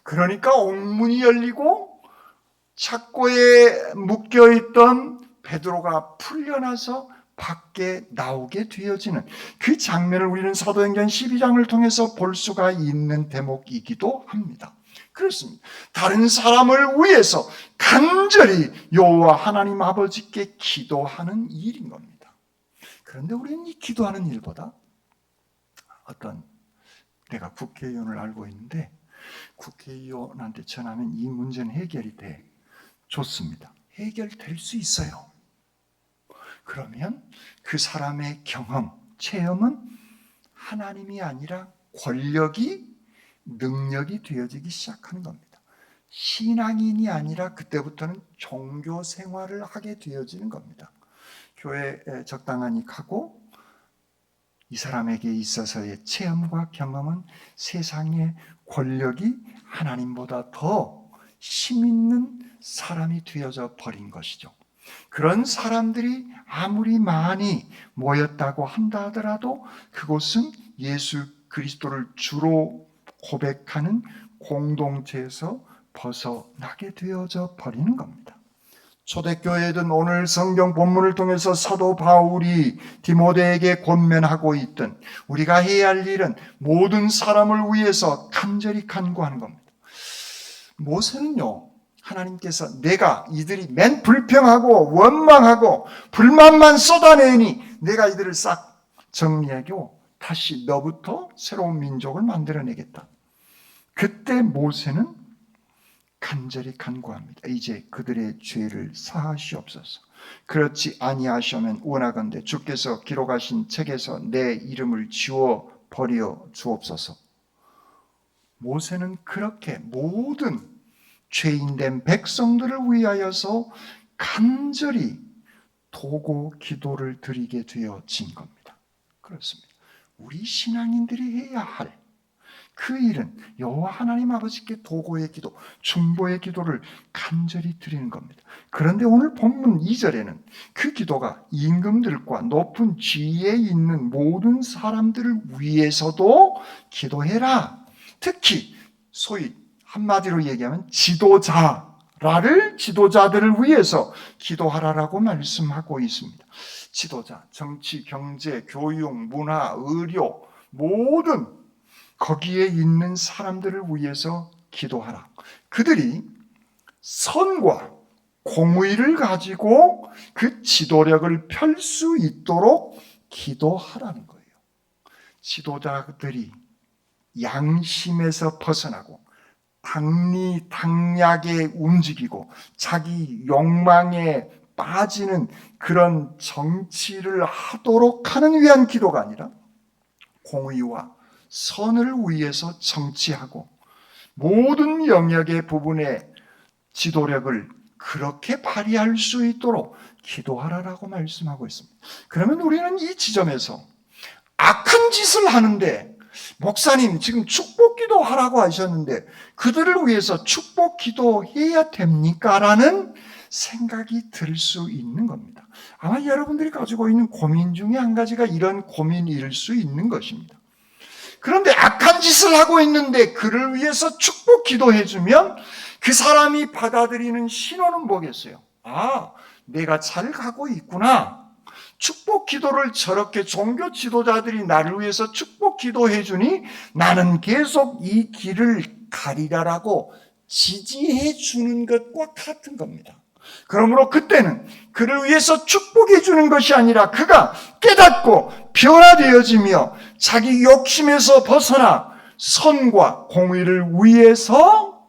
A: 그러니까 옥문이 열리고 착고에 묶여있던 베드로가 풀려나서 밖에 나오게 되어지는 그 장면을 우리는 사도행전 12장을 통해서 볼 수가 있는 대목이기도 합니다. 그렇습니다. 다른 사람을 위해서 간절히 여호와 하나님 아버지께 기도하는 일인 겁니다. 그런데 우리는 이 기도하는 일보다 어떤 내가 국회의원을 알고 있는데 국회의원한테 전하면 이 문제는 해결이 돼. 좋습니다. 해결될 수 있어요. 그러면 그 사람의 경험, 체험은 하나님이 아니라 권력이, 능력이 되어지기 시작하는 겁니다. 신앙인이 아니라 그때부터는 종교 생활을 하게 되어지는 겁니다. 교회에 적당하니 가고 이 사람에게 있어서의 체험과 경험은 세상의 권력이 하나님보다 더 힘 있는 사람이 되어져 버린 것이죠. 그런 사람들이 아무리 많이 모였다고 한다 하더라도 그곳은 예수 그리스도를 주로 고백하는 공동체에서 벗어나게 되어져 버리는 겁니다. 초대교회든 오늘 성경 본문을 통해서 사도 바울이 디모데에게 권면하고 있던 우리가 해야 할 일은 모든 사람을 위해서 간절히 간구하는 겁니다. 모세는요, 하나님께서 내가 이들이 맨 불평하고 원망하고 불만만 쏟아내니 내가 이들을 싹 정리하고 다시 너부터 새로운 민족을 만들어내겠다. 그때 모세는 간절히 간구합니다. 이제 그들의 죄를 사하시옵소서. 그렇지 아니하시면 원하건대 주께서 기록하신 책에서 내 이름을 지워 버려 주옵소서. 모세는 그렇게 모든 죄인된 백성들을 위하여서 간절히 도고 기도를 드리게 되어진 겁니다. 그렇습니다. 우리 신앙인들이 해야 할 그 일은 여호와 하나님 아버지께 도고의 기도, 중보의 기도를 간절히 드리는 겁니다. 그런데 오늘 본문 2절에는 그 기도가 임금들과 높은 지위에 있는 모든 사람들을 위해서도 기도해라. 특히 소위 한마디로 얘기하면 지도자들을 위해서 기도하라라고 말씀하고 있습니다. 지도자, 정치, 경제, 교육, 문화, 의료 모든 거기에 있는 사람들을 위해서 기도하라. 그들이 선과 공의를 가지고 그 지도력을 펼 수 있도록 기도하라는 거예요. 지도자들이 양심에서 벗어나고 당리당략에 움직이고 자기 욕망에 빠지는 그런 정치를 하도록 하는 위한 기도가 아니라 공의와 선을 위해서 정치하고 모든 영역의 부분에 지도력을 그렇게 발휘할 수 있도록 기도하라라고 말씀하고 있습니다. 그러면 우리는 이 지점에서 악한 짓을 하는데 목사님 지금 축복 기도하라고 하셨는데 그들을 위해서 축복 기도해야 됩니까? 라는 생각이 들 수 있는 겁니다. 아마 여러분들이 가지고 있는 고민 중에 한 가지가 이런 고민일 수 있는 것입니다. 그런데 악한 짓을 하고 있는데 그를 위해서 축복 기도해주면 그 사람이 받아들이는 신호는 뭐겠어요? 아, 내가 잘 가고 있구나. 축복 기도를 저렇게 종교 지도자들이 나를 위해서 축복 기도해주니 나는 계속 이 길을 가리라라고 지지해 주는 것과 같은 겁니다. 그러므로 그때는 그를 위해서 축복해 주는 것이 아니라 그가 깨닫고 변화되어지며 자기 욕심에서 벗어나 선과 공의를 위해서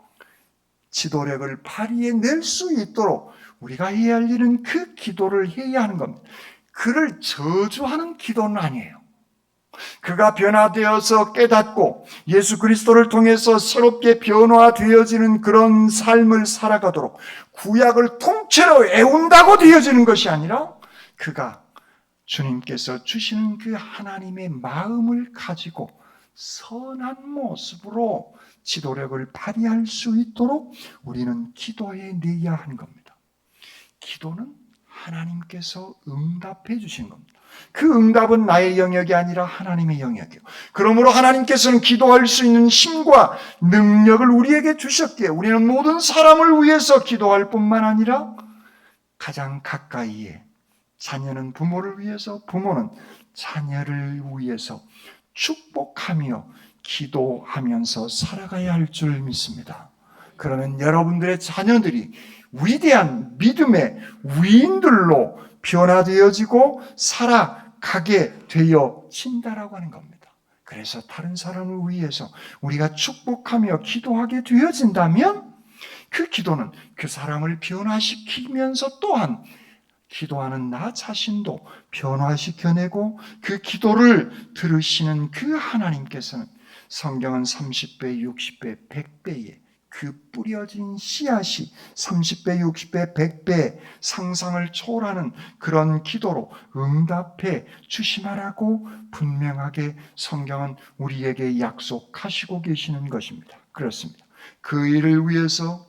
A: 지도력을 발휘해낼 수 있도록 우리가 해야 할 일은 그 기도를 해야 하는 겁니다. 그를 저주하는 기도는 아니에요. 그가 변화되어서 깨닫고 예수 그리스도를 통해서 새롭게 변화되어지는 그런 삶을 살아가도록 구약을 통째로 애운다고 되어지는 것이 아니라 그가 주님께서 주시는 그 하나님의 마음을 가지고 선한 모습으로 지도력을 발휘할 수 있도록 우리는 기도해 내야 하는 겁니다. 기도는 하나님께서 응답해 주신 겁니다. 그 응답은 나의 영역이 아니라 하나님의 영역이에요. 그러므로 하나님께서는 기도할 수 있는 힘과 능력을 우리에게 주셨기에 우리는 모든 사람을 위해서 기도할 뿐만 아니라 가장 가까이에 자녀는 부모를 위해서, 부모는 자녀를 위해서 축복하며 기도하면서 살아가야 할 줄 믿습니다. 그러면 여러분들의 자녀들이 위대한 믿음의 위인들로 변화되어지고 살아가게 되어진다라고 하는 겁니다. 그래서 다른 사람을 위해서 우리가 축복하며 기도하게 되어진다면 그 기도는 그 사람을 변화시키면서 또한 기도하는 나 자신도 변화시켜내고 그 기도를 들으시는 그 하나님께서는 성경은 30배, 60배, 100배의 그 뿌려진 씨앗이 30배, 60배, 100배 상상을 초월하는 그런 기도로 응답해 주시마라고 분명하게 성경은 우리에게 약속하시고 계시는 것입니다. 그렇습니다. 그 일을 위해서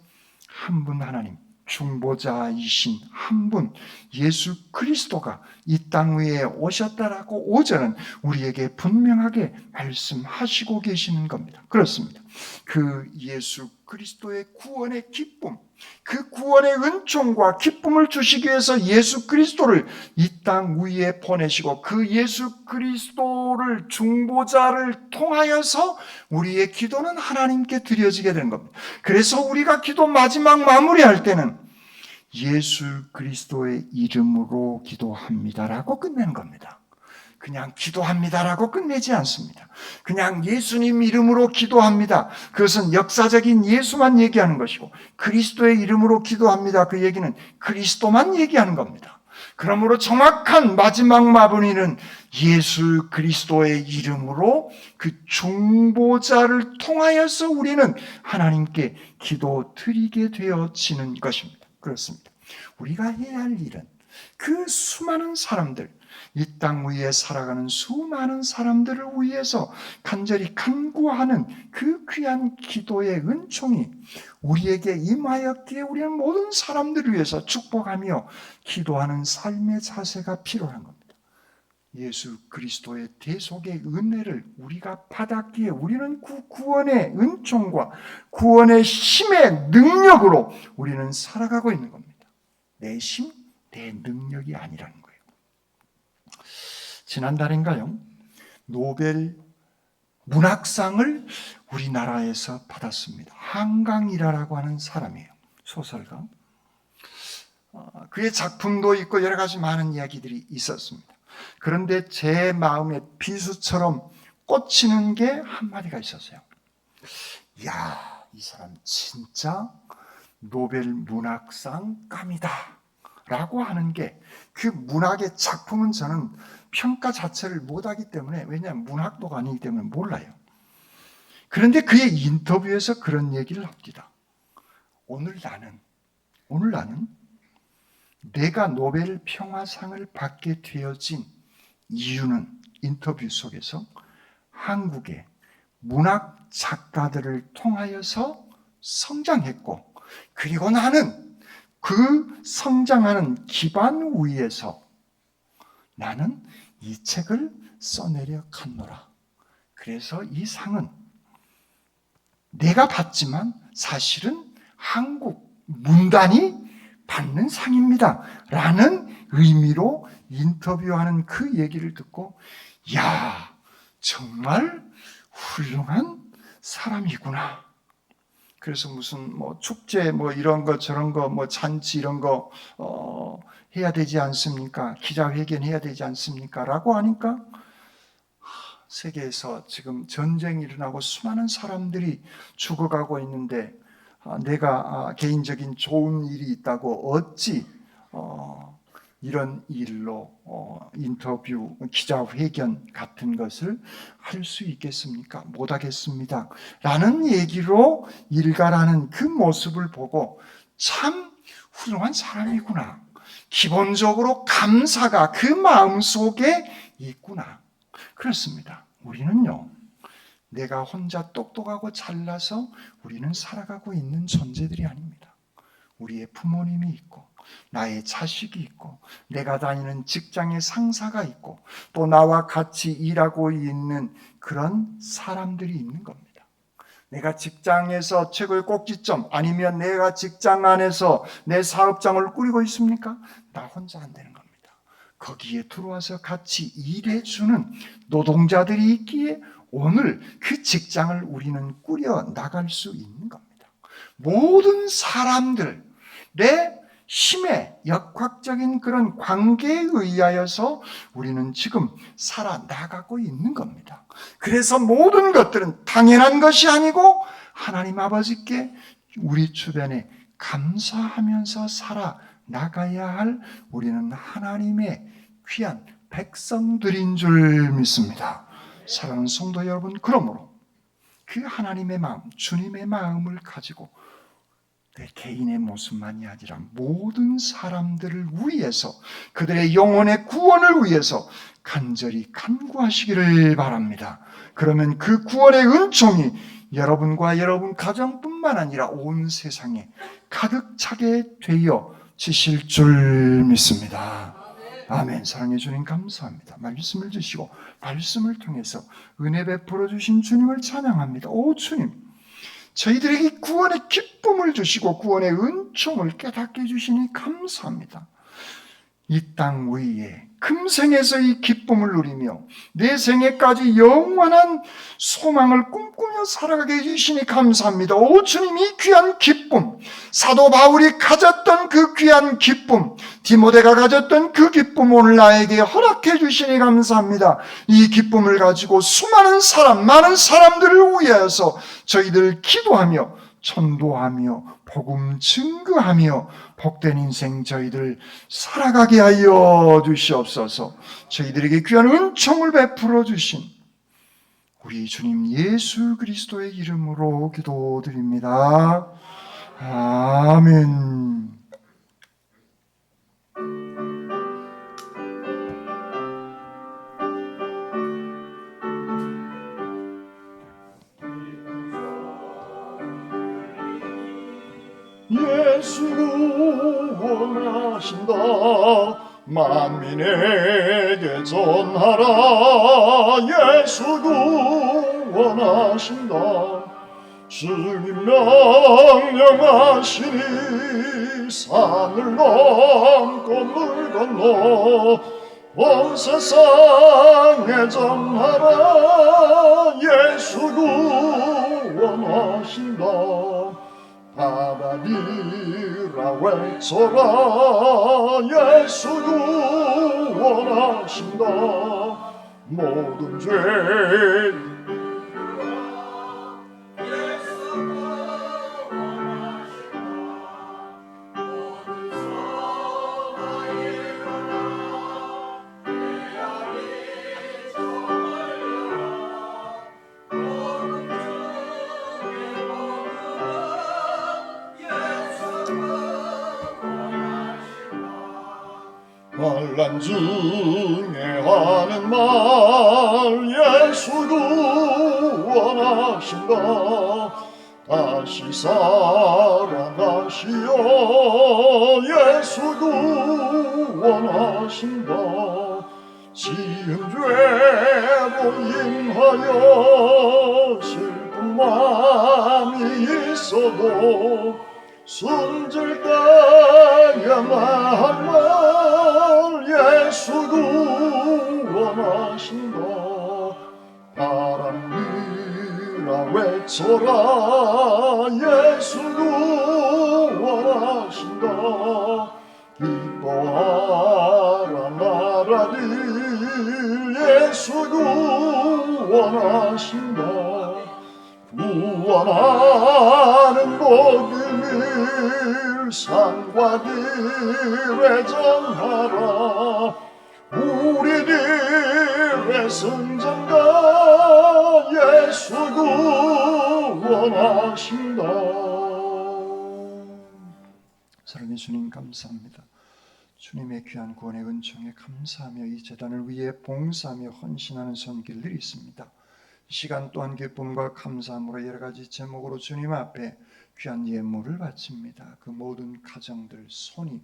A: 한 분 하나님, 중보자이신 한 분 예수 그리스도가 이 땅 위에 오셨다라고 오전은 우리에게 분명하게 말씀하시고 계시는 겁니다. 그렇습니다. 그 예수 그리스도의 구원의 기쁨, 그 구원의 은총과 기쁨을 주시기 위해서 예수 그리스도를 이 땅 위에 보내시고 그 예수 그리스도를 중보자를 통하여서 우리의 기도는 하나님께 드려지게 되는 겁니다. 그래서 우리가 기도 마지막 마무리할 때는 예수 그리스도의 이름으로 기도합니다라고 끝내는 겁니다. 그냥 기도합니다라고 끝내지 않습니다. 그냥 예수님 이름으로 기도합니다. 그것은 역사적인 예수만 얘기하는 것이고 그리스도의 이름으로 기도합니다. 그 얘기는 그리스도만 얘기하는 겁니다. 그러므로 정확한 마지막 마무리는 예수 그리스도의 이름으로 그 중보자를 통하여서 우리는 하나님께 기도 드리게 되어지는 것입니다. 그렇습니다. 우리가 해야 할 일은 그 수많은 사람들, 이 땅 위에 살아가는 수많은 사람들을 위해서 간절히 간구하는 그 귀한 기도의 은총이 우리에게 임하였기에 우리는 모든 사람들을 위해서 축복하며 기도하는 삶의 자세가 필요한 겁니다. 예수 그리스도의 대속의 은혜를 우리가 받았기에 우리는 그 구원의 은총과 구원의 힘의 능력으로 우리는 살아가고 있는 겁니다. 내 힘, 내 능력이 아니라는 거예요. 지난달인가요? 노벨 문학상을 우리나라에서 받았습니다. 한강일화라고 하는 사람이에요. 소설가. 그의 작품도 있고 여러 가지 많은 이야기들이 있었습니다. 그런데 제 마음에 비수처럼 꽂히는 게 한마디가 있었어요. 이야, 이 사람 진짜 노벨 문학상 감이다 라고 하는 게, 그 문학의 작품은 저는 평가 자체를 못하기 때문에, 왜냐하면 문학도가 아니기 때문에 몰라요. 그런데 그의 인터뷰에서 그런 얘기를 합니다. 오늘 나는 내가 노벨 평화상을 받게 되어진 이유는, 인터뷰 속에서 한국의 문학 작가들을 통하여서 성장했고, 그리고 나는 그 성장하는 기반 위에서 나는 이 책을 써내려 갔노라. 그래서 이 상은 내가 받지만 사실은 한국 문단이 받는 상입니다 라는 의미로 인터뷰하는 그 얘기를 듣고, 야, 정말 훌륭한 사람이구나. 그래서 무슨 축제 이런 거 저런 거 잔치 이런 거 해야 되지 않습니까? 기자회견 해야 되지 않습니까? 라고 하니까, 세계에서 지금 전쟁이 일어나고 수많은 사람들이 죽어가고 있는데 내가 개인적인 좋은 일이 있다고 어찌 이런 일로 인터뷰, 기자회견 같은 것을 할 수 있겠습니까? 못하겠습니다 라는 얘기로 일가라는 그 모습을 보고, 참 훌륭한 사람이구나, 기본적으로 감사가 그 마음속에 있구나. 그렇습니다. 우리는요, 내가 혼자 똑똑하고 잘나서 우리는 살아가고 있는 존재들이 아닙니다. 우리의 부모님이 있고, 나의 자식이 있고, 내가 다니는 직장의 상사가 있고, 또 나와 같이 일하고 있는 그런 사람들이 있는 겁니다. 내가 직장에서 최고의 꼭지점, 아니면 내가 직장 안에서 내 사업장을 꾸리고 있습니까? 나 혼자 안 되는 겁니다. 거기에 들어와서 같이 일해주는 노동자들이 있기에 오늘 그 직장을 우리는 꾸려 나갈 수 있는 겁니다. 모든 사람들, 내 힘의 역학적인 그런 관계에 의하여서 우리는 지금 살아나가고 있는 겁니다. 그래서 모든 것들은 당연한 것이 아니고 하나님 아버지께 우리 주변에 감사하면서 살아가야 나가야 할 우리는 하나님의 귀한 백성들인 줄 믿습니다. 사랑하는 성도 여러분, 그러므로 그 하나님의 마음, 주님의 마음을 가지고 내 개인의 모습만이 아니라 모든 사람들을 위해서, 그들의 영혼의 구원을 위해서 간절히 간구하시기를 바랍니다. 그러면 그 구원의 은총이 여러분과 여러분 가정뿐만 아니라 온 세상에 가득 차게 되어 지실 줄 믿습니다. 아멘. 사랑해 주님 감사합니다. 말씀을 주시고 말씀을 통해서 은혜 베풀어 주신 주님을 찬양합니다. 오 주님, 저희들에게 구원의 기쁨을 주시고 구원의 은총을 깨닫게 해주시니 감사합니다. 이 땅 위에 금생에서 이 기쁨을 누리며 내 생애까지 영원한 소망을 꿈꾸며 살아가게 해주시니 감사합니다. 오 주님, 이 귀한 기쁨, 사도 바울이 가졌던 그 귀한 기쁨, 디모데가 가졌던 그 기쁨 오늘 나에게 허락해 주시니 감사합니다. 이 기쁨을 가지고 수많은 사람, 많은 사람들을 위하여서 저희들 기도하며 전도하며 복음 증거하며 복된 인생 저희들 살아가게 하여 주시옵소서. 저희들에게 귀한 은총을 베풀어 주신 우리 주님 예수 그리스도의 이름으로 기도드립니다. 아멘.
C: 예수 구원하신다. 만민에게 전하라. 예수 구원하신다. 주님 명령하시니 산을 넘고 물 건너 온 세상에 전하라. 예수 구원하신다. 바다리라 외쳐라. 예수 구원하신다. 모든 죄 환난 중에 하는 말. 예수 구원하신다. 다시 살아나시어 예수 구원하신다. 지은 죄로 인하여 슬픈 마음이 있어도 숨질까야만 할 말. 예수 구원하신다. 바람이라 외쳐라. 예수 구원하신다. 기뻐하라 나라를. 예수 구원하신다. 구원하는 복음을 산과 들에 전하라. 우리들의 승전가. 예수 구원하신다.
A: 사랑해 주님 감사합니다. 주님의 귀한 구원의 은총에 감사하며 이 제단을 위해 봉사하며 헌신하는 손길들이 있습니다. 이 시간 또한 기쁨과 감사함으로 여러 가지 제목으로 주님 앞에 귀한 예물을 바칩니다. 그 모든 가정들, 손이,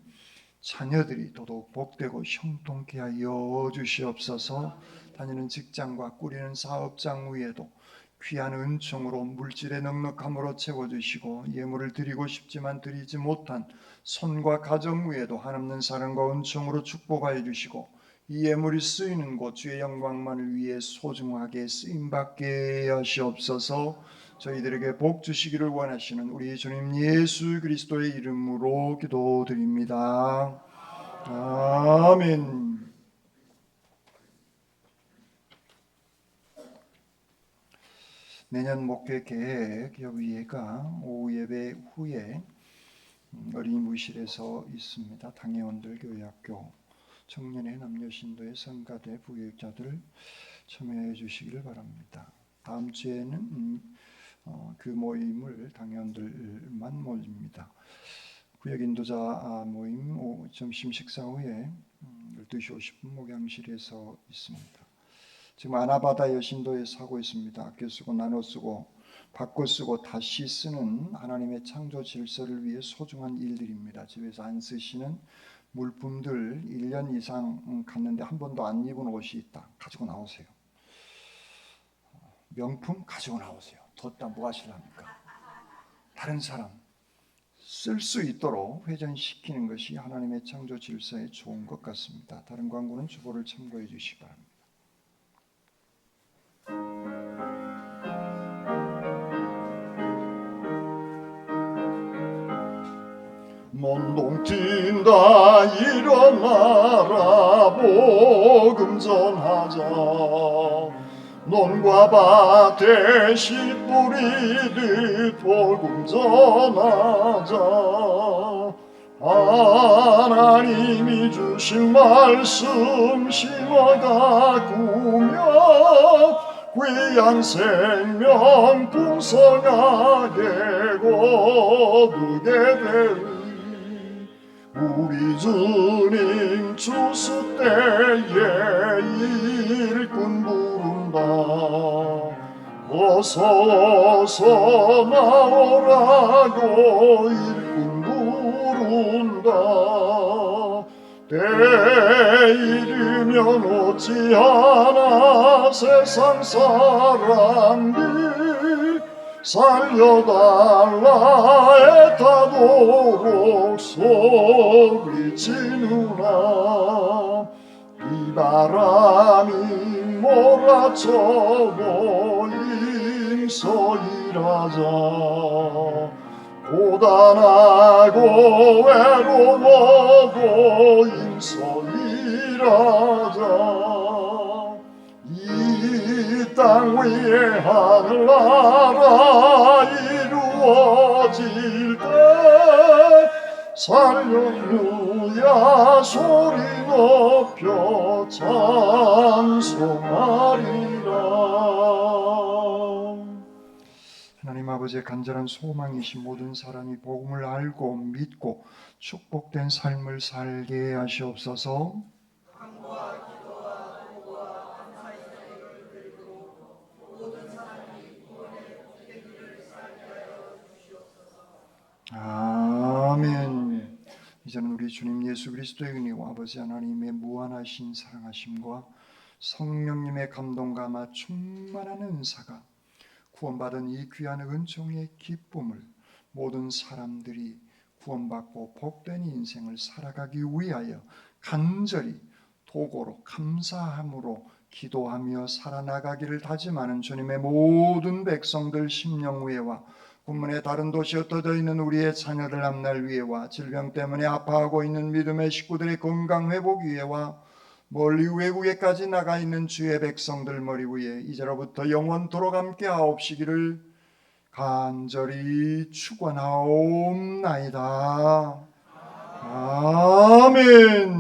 A: 자녀들이 더더욱 복되고 형통케 하여 주시옵소서. 다니는 직장과 꾸리는 사업장 위에도 귀한 은총으로 물질의 넉넉함으로 채워주시고 예물을 드리고 싶지만 드리지 못한 손과 가정 위에도 한없는 사랑과 은총으로 축복하여 주시고 이 예물이 쓰이는 곳 주의 영광만을 위해 소중하게 쓰임받게 하시옵소서. 저희들에게 복 주시기를 원하시는 우리 주님 예수 그리스도의 이름으로 기도드립니다. 아멘. 내년 목회 계획 여기에가 오후 예배 후에 어린이무실에서 있습니다. 당회원들, 교회학교, 청년의 남녀신도의 성가대, 부교육자들 참여해 주시기를 바랍니다. 다음 주에는 그 모임을 당회원들만 모입니다. 구역인도자 모임 점심 식사 후에 12시 50분 목양실에서 있습니다. 지금 아나바다 여신도에서 하고 있습니다. 아껴 쓰고 나눠 쓰고 바꿔 쓰고 다시 쓰는 하나님의 창조 질서를 위해 소중한 일들입니다. 집에서 안 쓰시는 물품들 1년 이상 갔는데 한 번도 안 입은 옷이 있다. 가지고 나오세요. 명품 가지고 나오세요. 뒀다 뭐 하시랍니까? 다른 사람 쓸 수 있도록 회전시키는 것이 하나님의 창조 질서에 좋은 것 같습니다. 다른 광고는 주보를 참고해 주시기 바랍니다.
C: mon동 튄다 일어나라 복음 전하자 논과 밭에 씨 뿌리듯 복음 전하자 하나님이 주신 말씀 심어가 꾸며 귀한 생명 풍성하게 거두게 되리 우리 주님 추수 때에 일꾼 부른다 어서 어서 나오라고 일꾼 부른다 때 이르면 어찌하나 세상 사람들 살려달라 애타도록 소리치누나 이 바람이 몰아쳐도 임서일하자 고단하고 외로워도 임서일하자 이 땅 위에 하늘나라 이루어질 때 살렐루야 소리 높여 찬송하리라.
A: 하나님 아버지의 간절한 소망이신 모든 사람이 복음을 알고 믿고 축복된 삶을 살게 하시옵소서. 아멘. 이제는 우리 주님 예수 그리스도의 은혜와 아버지 하나님의 무한하신 사랑하심과 성령님의 감동과 아마 충만한 은사가 구원받은 이 귀한 은총의 기쁨을 모든 사람들이 구원받고 복된 인생을 살아가기 위하여 간절히 도고로 감사함으로 기도하며 살아나가기를 다짐하는 주님의 모든 백성들 심령위에와 군문의 다른 도시 흩어져 있는 우리의 자녀들 앞날 위에와 질병 때문에 아파하고 있는 믿음의 식구들의 건강 회복 위에와 멀리 외국에까지 나가 있는 주의 백성들 머리 위에 이제로부터 영원토록 함께 하옵시기를 간절히 축원하옵나이다. 아멘.